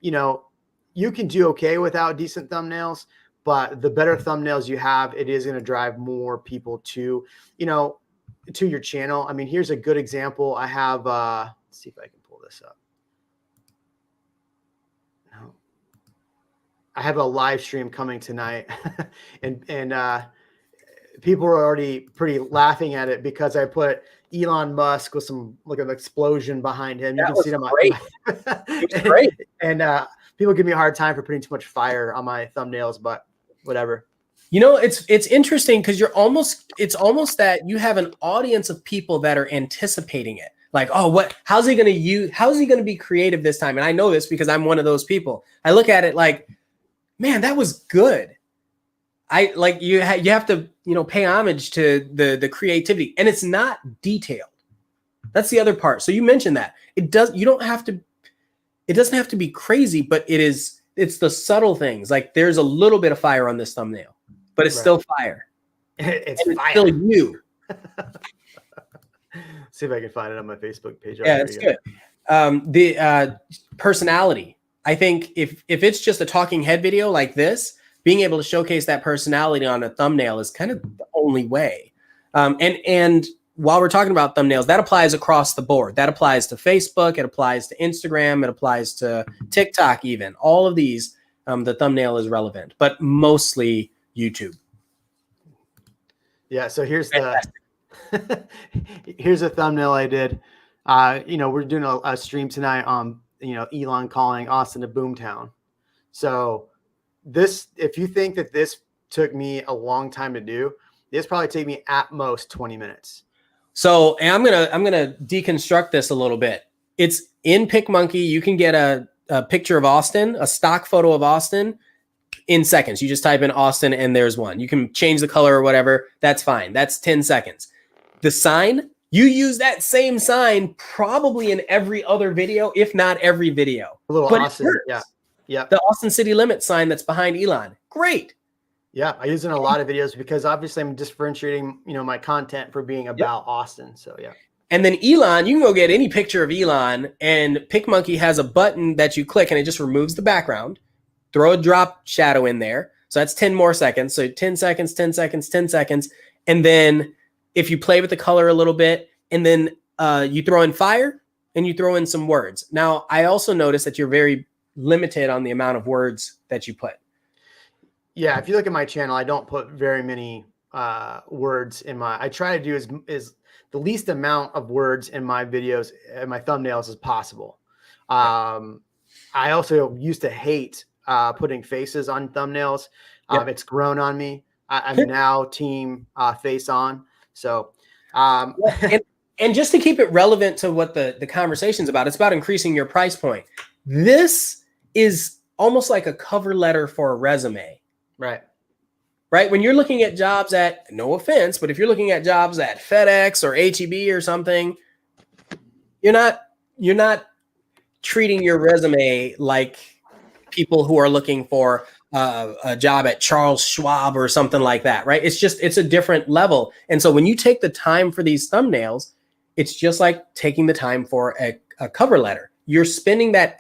you can do okay without decent thumbnails, but the better thumbnails you have, it is going to drive more people to your channel. I mean, here's a good example. I have, let's see if I can pull this up. No. I have a live stream coming tonight, and people are already pretty laughing at it because I put Elon Musk with some like an explosion behind him. You That can was see it on great. It was great. and people give me a hard time for putting too much fire on my thumbnails, but whatever. You know, it's interesting because it's almost that you have an audience of people that are anticipating it. Like, oh, how's he going to be creative this time? And I know this because I'm one of those people. I look at it like, man, that was good. I like you have to, pay homage to the creativity, and it's not detailed. That's the other part. So you mentioned that it doesn't have to be crazy, but it's the subtle things. Like there's a little bit of fire on this thumbnail, but it's still fire. It's fire. Still you. See if I can find it on my Facebook page. Yeah, it's good. The personality. I think if it's just a talking head video like this, being able to showcase that personality on a thumbnail is kind of the only way. And while we're talking about thumbnails, that applies across the board. That applies to Facebook. It applies to Instagram. It applies to TikTok even. All of these, the thumbnail is relevant, but mostly YouTube. Yeah, so here's here's a thumbnail I did. We're doing a stream tonight on, Elon calling Austin a boomtown. So if you think that this took me a long time to do, this probably take me at most 20 minutes. So, and I'm gonna deconstruct this a little bit. It's in PicMonkey. You can get a picture of Austin, a stock photo of Austin, in seconds. You just type in Austin and there's one. You can change the color or whatever. That's fine. That's 10 seconds. The sign, you use that same sign probably in every other video, if not every video. A little but Austin, yeah. The Austin City Limits sign that's behind Elon. Great. Yeah, I use it in a lot of videos because obviously I'm differentiating, my content for being about Austin. So yeah. And then Elon, you can go get any picture of Elon, and PicMonkey has a button that you click and it just removes the background. Throw a drop shadow in there. So that's 10 more seconds. So 10 seconds, 10 seconds, 10 seconds. And then if you play with the color a little bit, and then you throw in fire and you throw in some words. Now, I also noticed that you're very limited on the amount of words that you put. Yeah, if you look at my channel, I don't put very many words in I try to do is the least amount of words in my videos and my thumbnails as possible. I also used to hate putting faces on thumbnails. It's grown on me. I'm now team face on. So, and just to keep it relevant to what the conversation's about, it's about increasing your price point. This is almost like a cover letter for a resume. Right. When you're looking at jobs at, no offense, but if you're looking at jobs at FedEx or HEB or something, you're not treating your resume like people who are looking for a job at Charles Schwab or something like that, right? It's a different level. And so when you take the time for these thumbnails, it's just like taking the time for a cover letter. You're spending that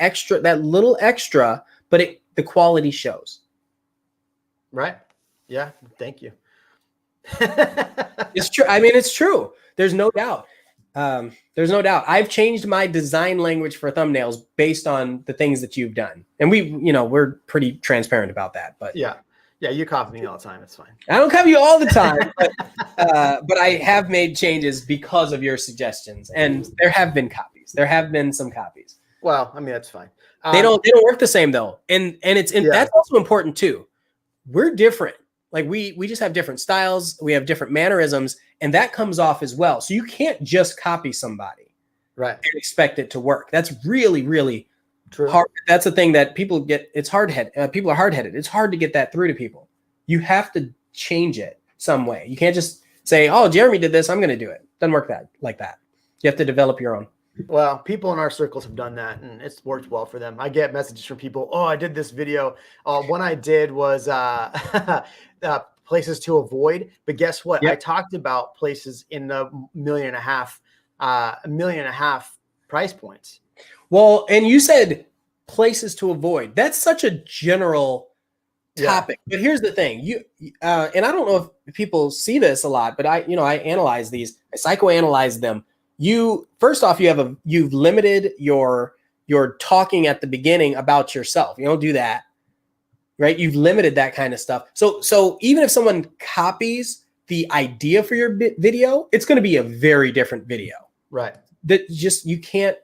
little extra, but the quality shows. Right. Yeah. Thank you. It's true. I mean, it's true. There's no doubt. I've changed my design language for thumbnails based on the things that you've done. And we're pretty transparent about that, but yeah, you copy me all the time. It's fine. I don't copy you all the time, but I have made changes because of your suggestions, and there have been copies. There have been some copies. Well, I mean, that's fine. They don't work the same though. And that's also important too. We're different. Like we just have different styles. We have different mannerisms, and that comes off as well. So you can't just copy somebody, right, and expect it to work. That's really, really true. Hard. That's the thing that people get. It's hard-headed. People are hard-headed. It's hard to get that through to people. You have to change it some way. You can't just say, "Oh, Jeremy did this. I'm going to do it." Doesn't work like that. You have to develop your own. Well, people in our circles have done that, and it's worked well for them. I get messages from people, "Oh, I did this video. One I did was places to avoid." But guess what? Yep. I talked about places in the $1.5 million price points. Well, and you said places to avoid. That's such a general topic. Yeah. But here's the thing: and I don't know if people see this a lot, but I analyze these. I psychoanalyze them. First off, you've limited your talking at the beginning about yourself. You don't do that. right? You've limited that kind of stuff. So even if someone copies the idea for your video, it's going to be a very different video. Right. That just you can't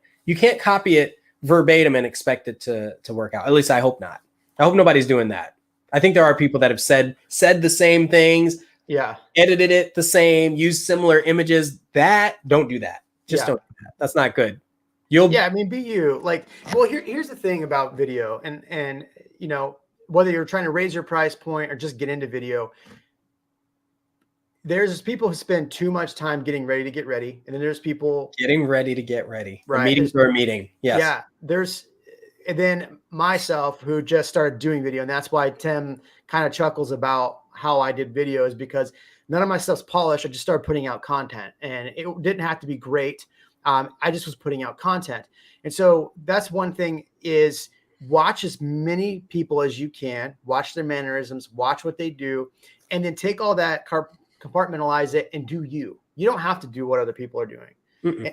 copy it verbatim and expect it to work out. At least I hope not. I hope nobody's doing that. I think there are people that have said the same things, edited it the same, used similar images. Don't do that. Just don't do that. That's not good. I mean, be you. Like, well, here's the thing about video, and you know, whether you're trying to raise your price point or just get into video, there's people who spend too much time getting ready to get ready, and then there's people getting ready to get ready. Right. A meeting for a meeting. Yes. Yeah. And then myself, who just started doing video, and that's why Tim kind of chuckles about how I did videos, because none of my stuff's polished. I just started putting out content, and it didn't have to be great. I just was putting out content. And so that's one thing, is watch as many people as you can, watch their mannerisms, watch what they do, and then take all that, compartmentalize it, and do you. You don't have to do what other people are doing.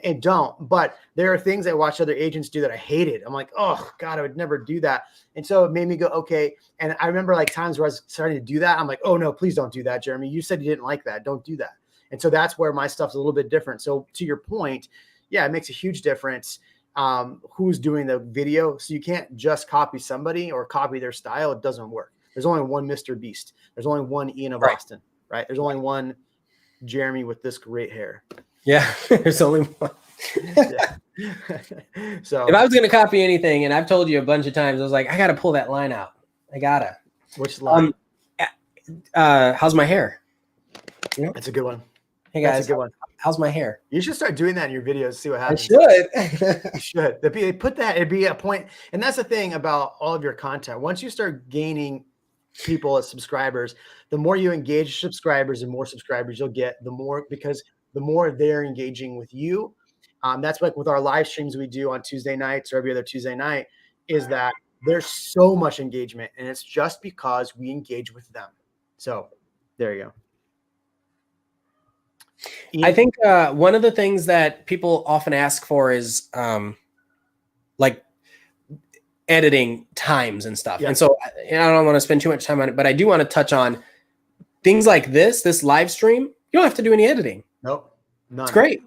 And don't. But there are things I watch other agents do that I hated. I'm like, oh God, I would never do that. And so it made me go, okay. And I remember like times where I was starting to do that. I'm like, oh no, please don't do that, Jeremy. You said you didn't like that. Don't do that. And so that's where my stuff's a little bit different. So to your point, yeah, it makes a huge difference who's doing the video. So you can't just copy somebody or copy their style. It doesn't work. There's only one Mr. Beast. There's only one Ian of Austin, right? There's only one Jeremy with this great hair. Yeah, there's only one. So if I was going to copy anything, and I've told you a bunch of times, I was like, I got to pull that line out. I gotta. Which line? How's my hair? That's a good one. Hey guys, that's a good one. How's my hair? You should start doing that in your videos. See what happens. I should. You should. They put that. It'd be a point. And that's the thing about all of your content. Once you start gaining people as subscribers, the more you engage subscribers and more subscribers you'll get, the more, because the more they're engaging with you. That's like with our live streams we do on Tuesday nights or every other Tuesday night, is that there's so much engagement, and it's just because we engage with them. So there you go. Ian? I think one of the things that people often ask for is like editing times and stuff. And so I don't want to spend too much time on it, but I do want to touch on things like this live stream. You don't have to do any editing. Nope. None. It's great.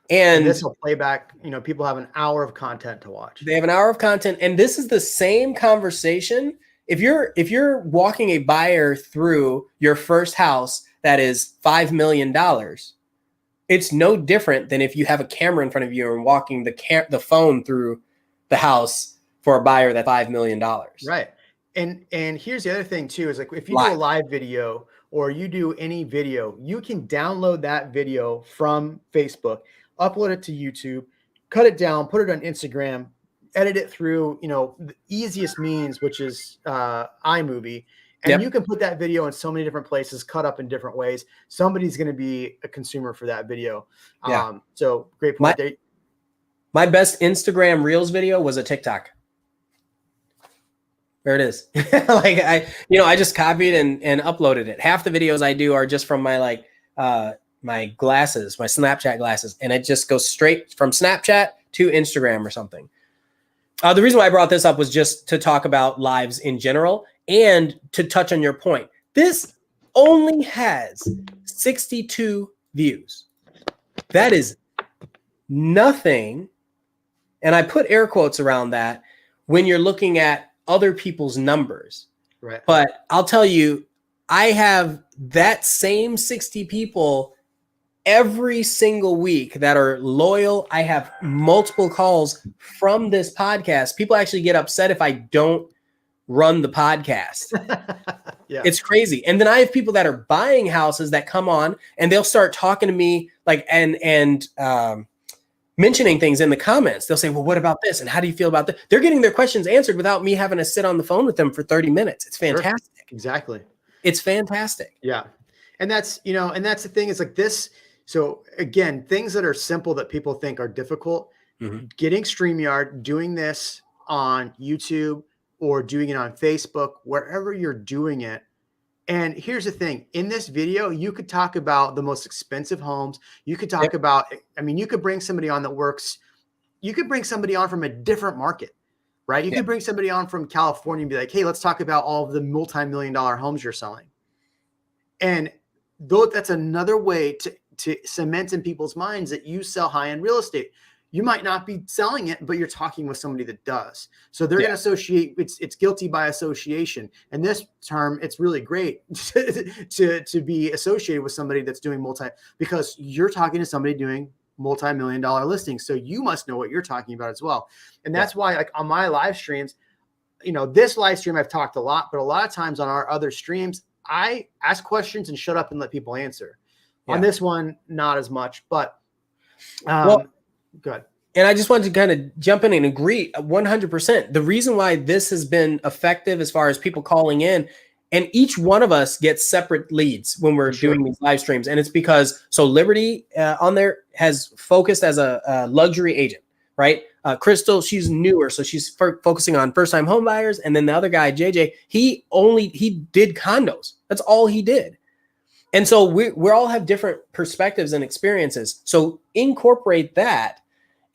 And this will play back, people have an hour of content to watch. They have an hour of content. And this is the same conversation. If you're walking a buyer through your first house that is $5 million, it's no different than if you have a camera in front of you and walking the phone through the house for a buyer that's $5 million. Right. And here's the other thing too, is like if you do a live video or you do any video, you can download that video from Facebook, upload it to YouTube, cut it down, put it on Instagram, edit it through, the easiest means, which is iMovie. And you can put that video in so many different places, cut up in different ways. Somebody's going to be a consumer for that video. So great point. My best Instagram Reels video was a TikTok. There it is. Like I just copied and uploaded it. Half the videos I do are just from my my glasses, my Snapchat glasses, and it just goes straight from Snapchat to Instagram or something. The reason why I brought this up was just to talk about lives in general and to touch on your point. This only has 62 views. That is nothing. And I put air quotes around that when you're looking at other people's numbers. Right. But I'll tell you, I have that same 60 people every single week that are loyal. I have multiple calls from this podcast. People actually get upset if I don't run the podcast. It's crazy. And then I have people that are buying houses that come on and they'll start talking to me and mentioning things in the comments. They'll say, well, what about this? And how do you feel about that? They're getting their questions answered without me having to sit on the phone with them for 30 minutes. It's fantastic. Sure. Exactly. It's fantastic. Yeah. And that's, and that's the thing is like this. So again, things that are simple that people think are difficult, getting StreamYard, doing this on YouTube or doing it on Facebook, wherever you're doing it. And here's the thing, in this video, you could talk about the most expensive homes. You could talk about, you could bring somebody on that works. You could bring somebody on from a different market. right? You could bring somebody on from California and be like, hey, let's talk about all of the multi-million-dollar homes you're selling. And though that's another way to cement in people's minds that you sell high-end real estate. You might not be selling it, but you're talking with somebody that does. So they're going to associate. It's guilty by association. And this term, it's really great to be associated with somebody that's doing because you're talking to somebody doing multi-million-dollar listings. So you must know what you're talking about as well. And that's why, like on my live streams, this live stream I've talked a lot, but a lot of times on our other streams, I ask questions and shut up and let people answer. On this one, not as much, but good. And I just wanted to kind of jump in and agree 100%. The reason why this has been effective as far as people calling in, and each one of us gets separate leads when we're doing these live streams. And it's because, so Liberty on there has focused as a luxury agent, right? Crystal, she's newer, so she's focusing on first-time home buyers. And then the other guy, JJ, he did condos. That's all he did. And so we all have different perspectives and experiences. So incorporate that.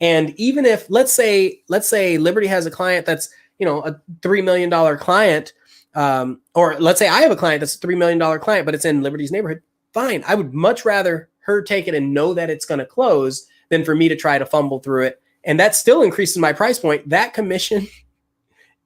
And even if let's say Liberty has a client that's, a $3 million client, or let's say I have a client that's a $3 million client, but it's in Liberty's neighborhood. Fine. I would much rather her take it and know that it's going to close than for me to try to fumble through it. And that still increases my price point. That commission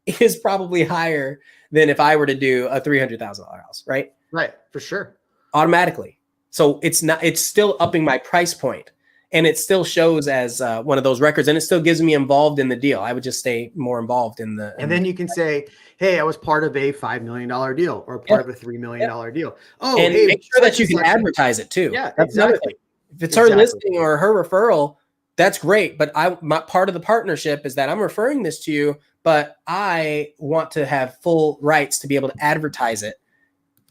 is probably higher than if I were to do a $300,000 house, right? Right. For sure. Automatically. So it's still upping my price point. And it still shows as one of those records, and it still gives me involved in the deal. I would just stay more involved in the. And then you can say, "Hey, I was part of a $5 million deal, or part of a $3 million deal." Oh, and hey, make sure that you can advertise it too. Yeah, that's another thing. If it's her listing or her referral, that's great. But my part of the partnership is that I'm referring this to you, but I want to have full rights to be able to advertise it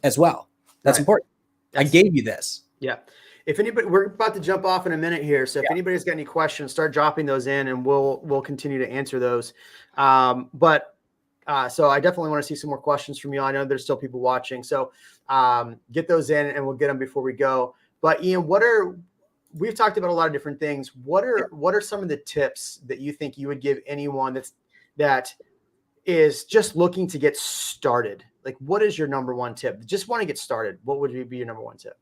as well. That's important. I gave you this. Yeah. If anybody, we're about to jump off in a minute here. So if anybody's got any questions, start dropping those in and we'll continue to answer those. So I definitely want to see some more questions from you. I know there's still people watching. So get those in and we'll get them before we go. But Ian, we've talked about a lot of different things. What are some of the tips that you think you would give anyone that is just looking to get started? Like, what is your number one tip? Just want to get started. What would be your number one tip?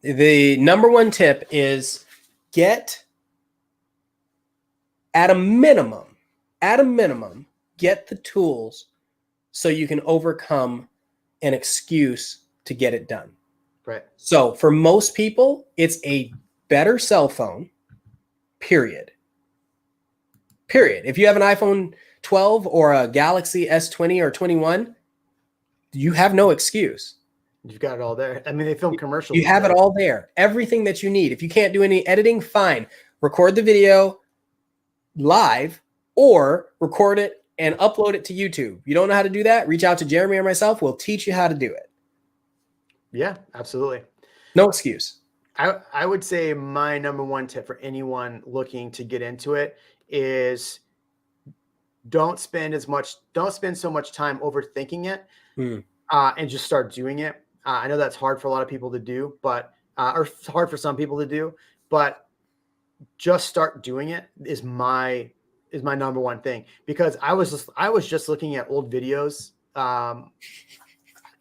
The number one tip is get at a minimum, get the tools so you can overcome an excuse to get it done. Right. So for most people, it's a better cell phone, period. If you have an iPhone 12 or a Galaxy S20 or 21, you have no excuse. You've got it all there. I mean, they film commercials. You have it all there. Everything that you need. If you can't do any editing, fine. Record the video live or record it and upload it to YouTube. You don't know how to do that? Reach out to Jeremy or myself. We'll teach you how to do it. Yeah, absolutely. No excuse. I would say my number one tip for anyone looking to get into it is don't spend so much time overthinking it and just start doing it. I know that's hard for a lot of people to do, but or hard for some people to do, but just start doing it is my number one thing, because I was just looking at old videos,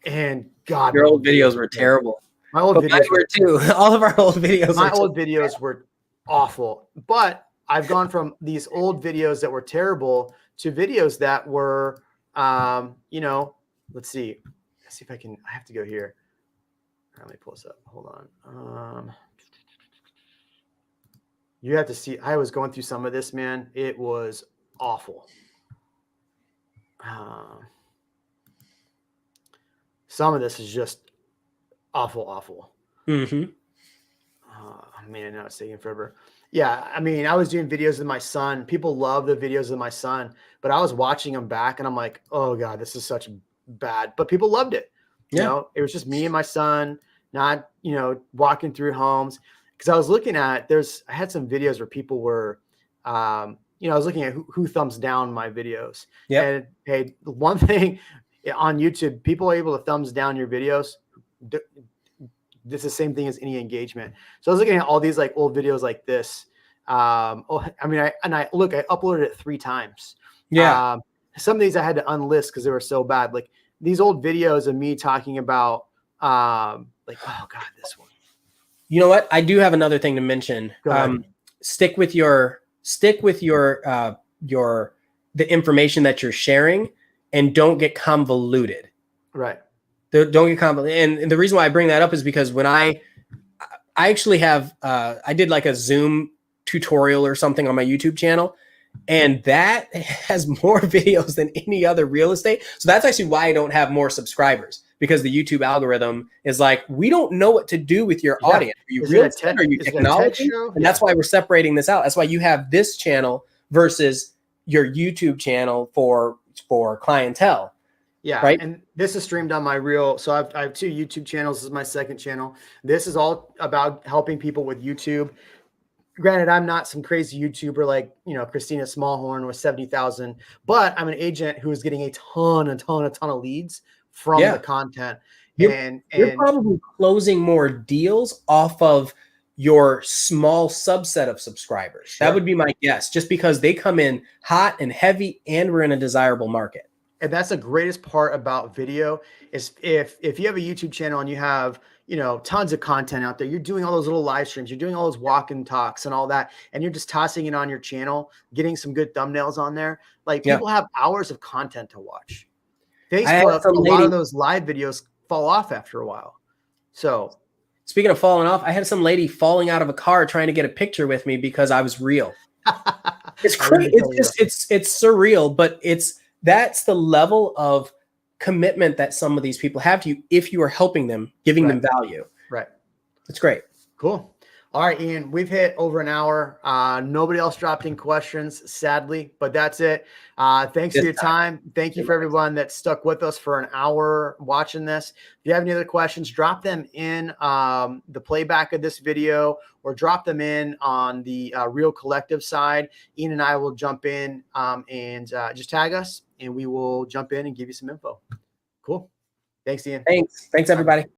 and God, your old videos were terrible. My old videos were too. All of our old videos. My old videos were awful, but I've gone from these old videos that were terrible to videos that were, let's see if I can. I have to go here. Let me pull this up. Hold on. You have to see. I was going through some of this, man. It was awful. Some of this is just awful. Mm-hmm. Man, now it's taking forever. Yeah, I mean, I was doing videos of my son. People love the videos of my son, but I was watching them back, and I'm like, oh God, this is such bad. But people loved it. You know, it was just me and my son, not, walking through homes. Because I was looking at, I had some videos where people were, I was looking at who thumbs down my videos. Yeah. And hey, one thing on YouTube, people are able to thumbs down your videos. This is the same thing as any engagement. So I was looking at all these old videos like this. I uploaded it 3 times. Yeah. Some of these I had to unlist because they were so bad. Like these old videos of me talking about, like, oh God, this one. You know what? I do have another thing to mention. Go ahead. Stick with your the information that you're sharing, and don't get convoluted. Right. Don't get convoluted. And the reason why I bring that up is because when I actually have I did like a Zoom tutorial or something on my YouTube channel, and that has more videos than any other real estate. So that's actually why I don't have more subscribers, because the YouTube algorithm is like, we don't know what to do with your audience. Are you real estate? Are you technology? And that's why we're separating this out. That's why you have this channel versus your YouTube channel for clientele. Yeah. Right. And this is streamed on my real. So I have 2 YouTube channels. This is my second channel. This is all about helping people with YouTube. Granted, I'm not some crazy YouTuber like, Christina Smallhorn with 70,000, but I'm an agent who is getting a ton of leads from the content. You're probably closing more deals off of your small subset of subscribers. Sure. That would be my guess, just because they come in hot and heavy and we're in a desirable market. And that's the greatest part about video is if you have a YouTube channel and you have, tons of content out there, you're doing all those little live streams, you're doing all those walk and talks and all that, and you're just tossing it on your channel, getting some good thumbnails on there. Like people have hours of content to watch. Facebook, a lot of those live videos fall off after a while. So speaking of falling off, I had some lady falling out of a car trying to get a picture with me because I was real. It's crazy. It's surreal, but that's the level of commitment that some of these people have to you if you are helping them, giving them value. Right. It's great. Cool. All right, Ian, we've hit over an hour. Nobody else dropped in questions, sadly, but that's it. Thanks for your time. Thank you for everyone that stuck with us for an hour watching this. If you have any other questions, drop them in the playback of this video or drop them in on the Real Collective side. Ian and I will jump in and just tag us, and we will jump in and give you some info. Cool. Thanks, Ian. Thanks, everybody.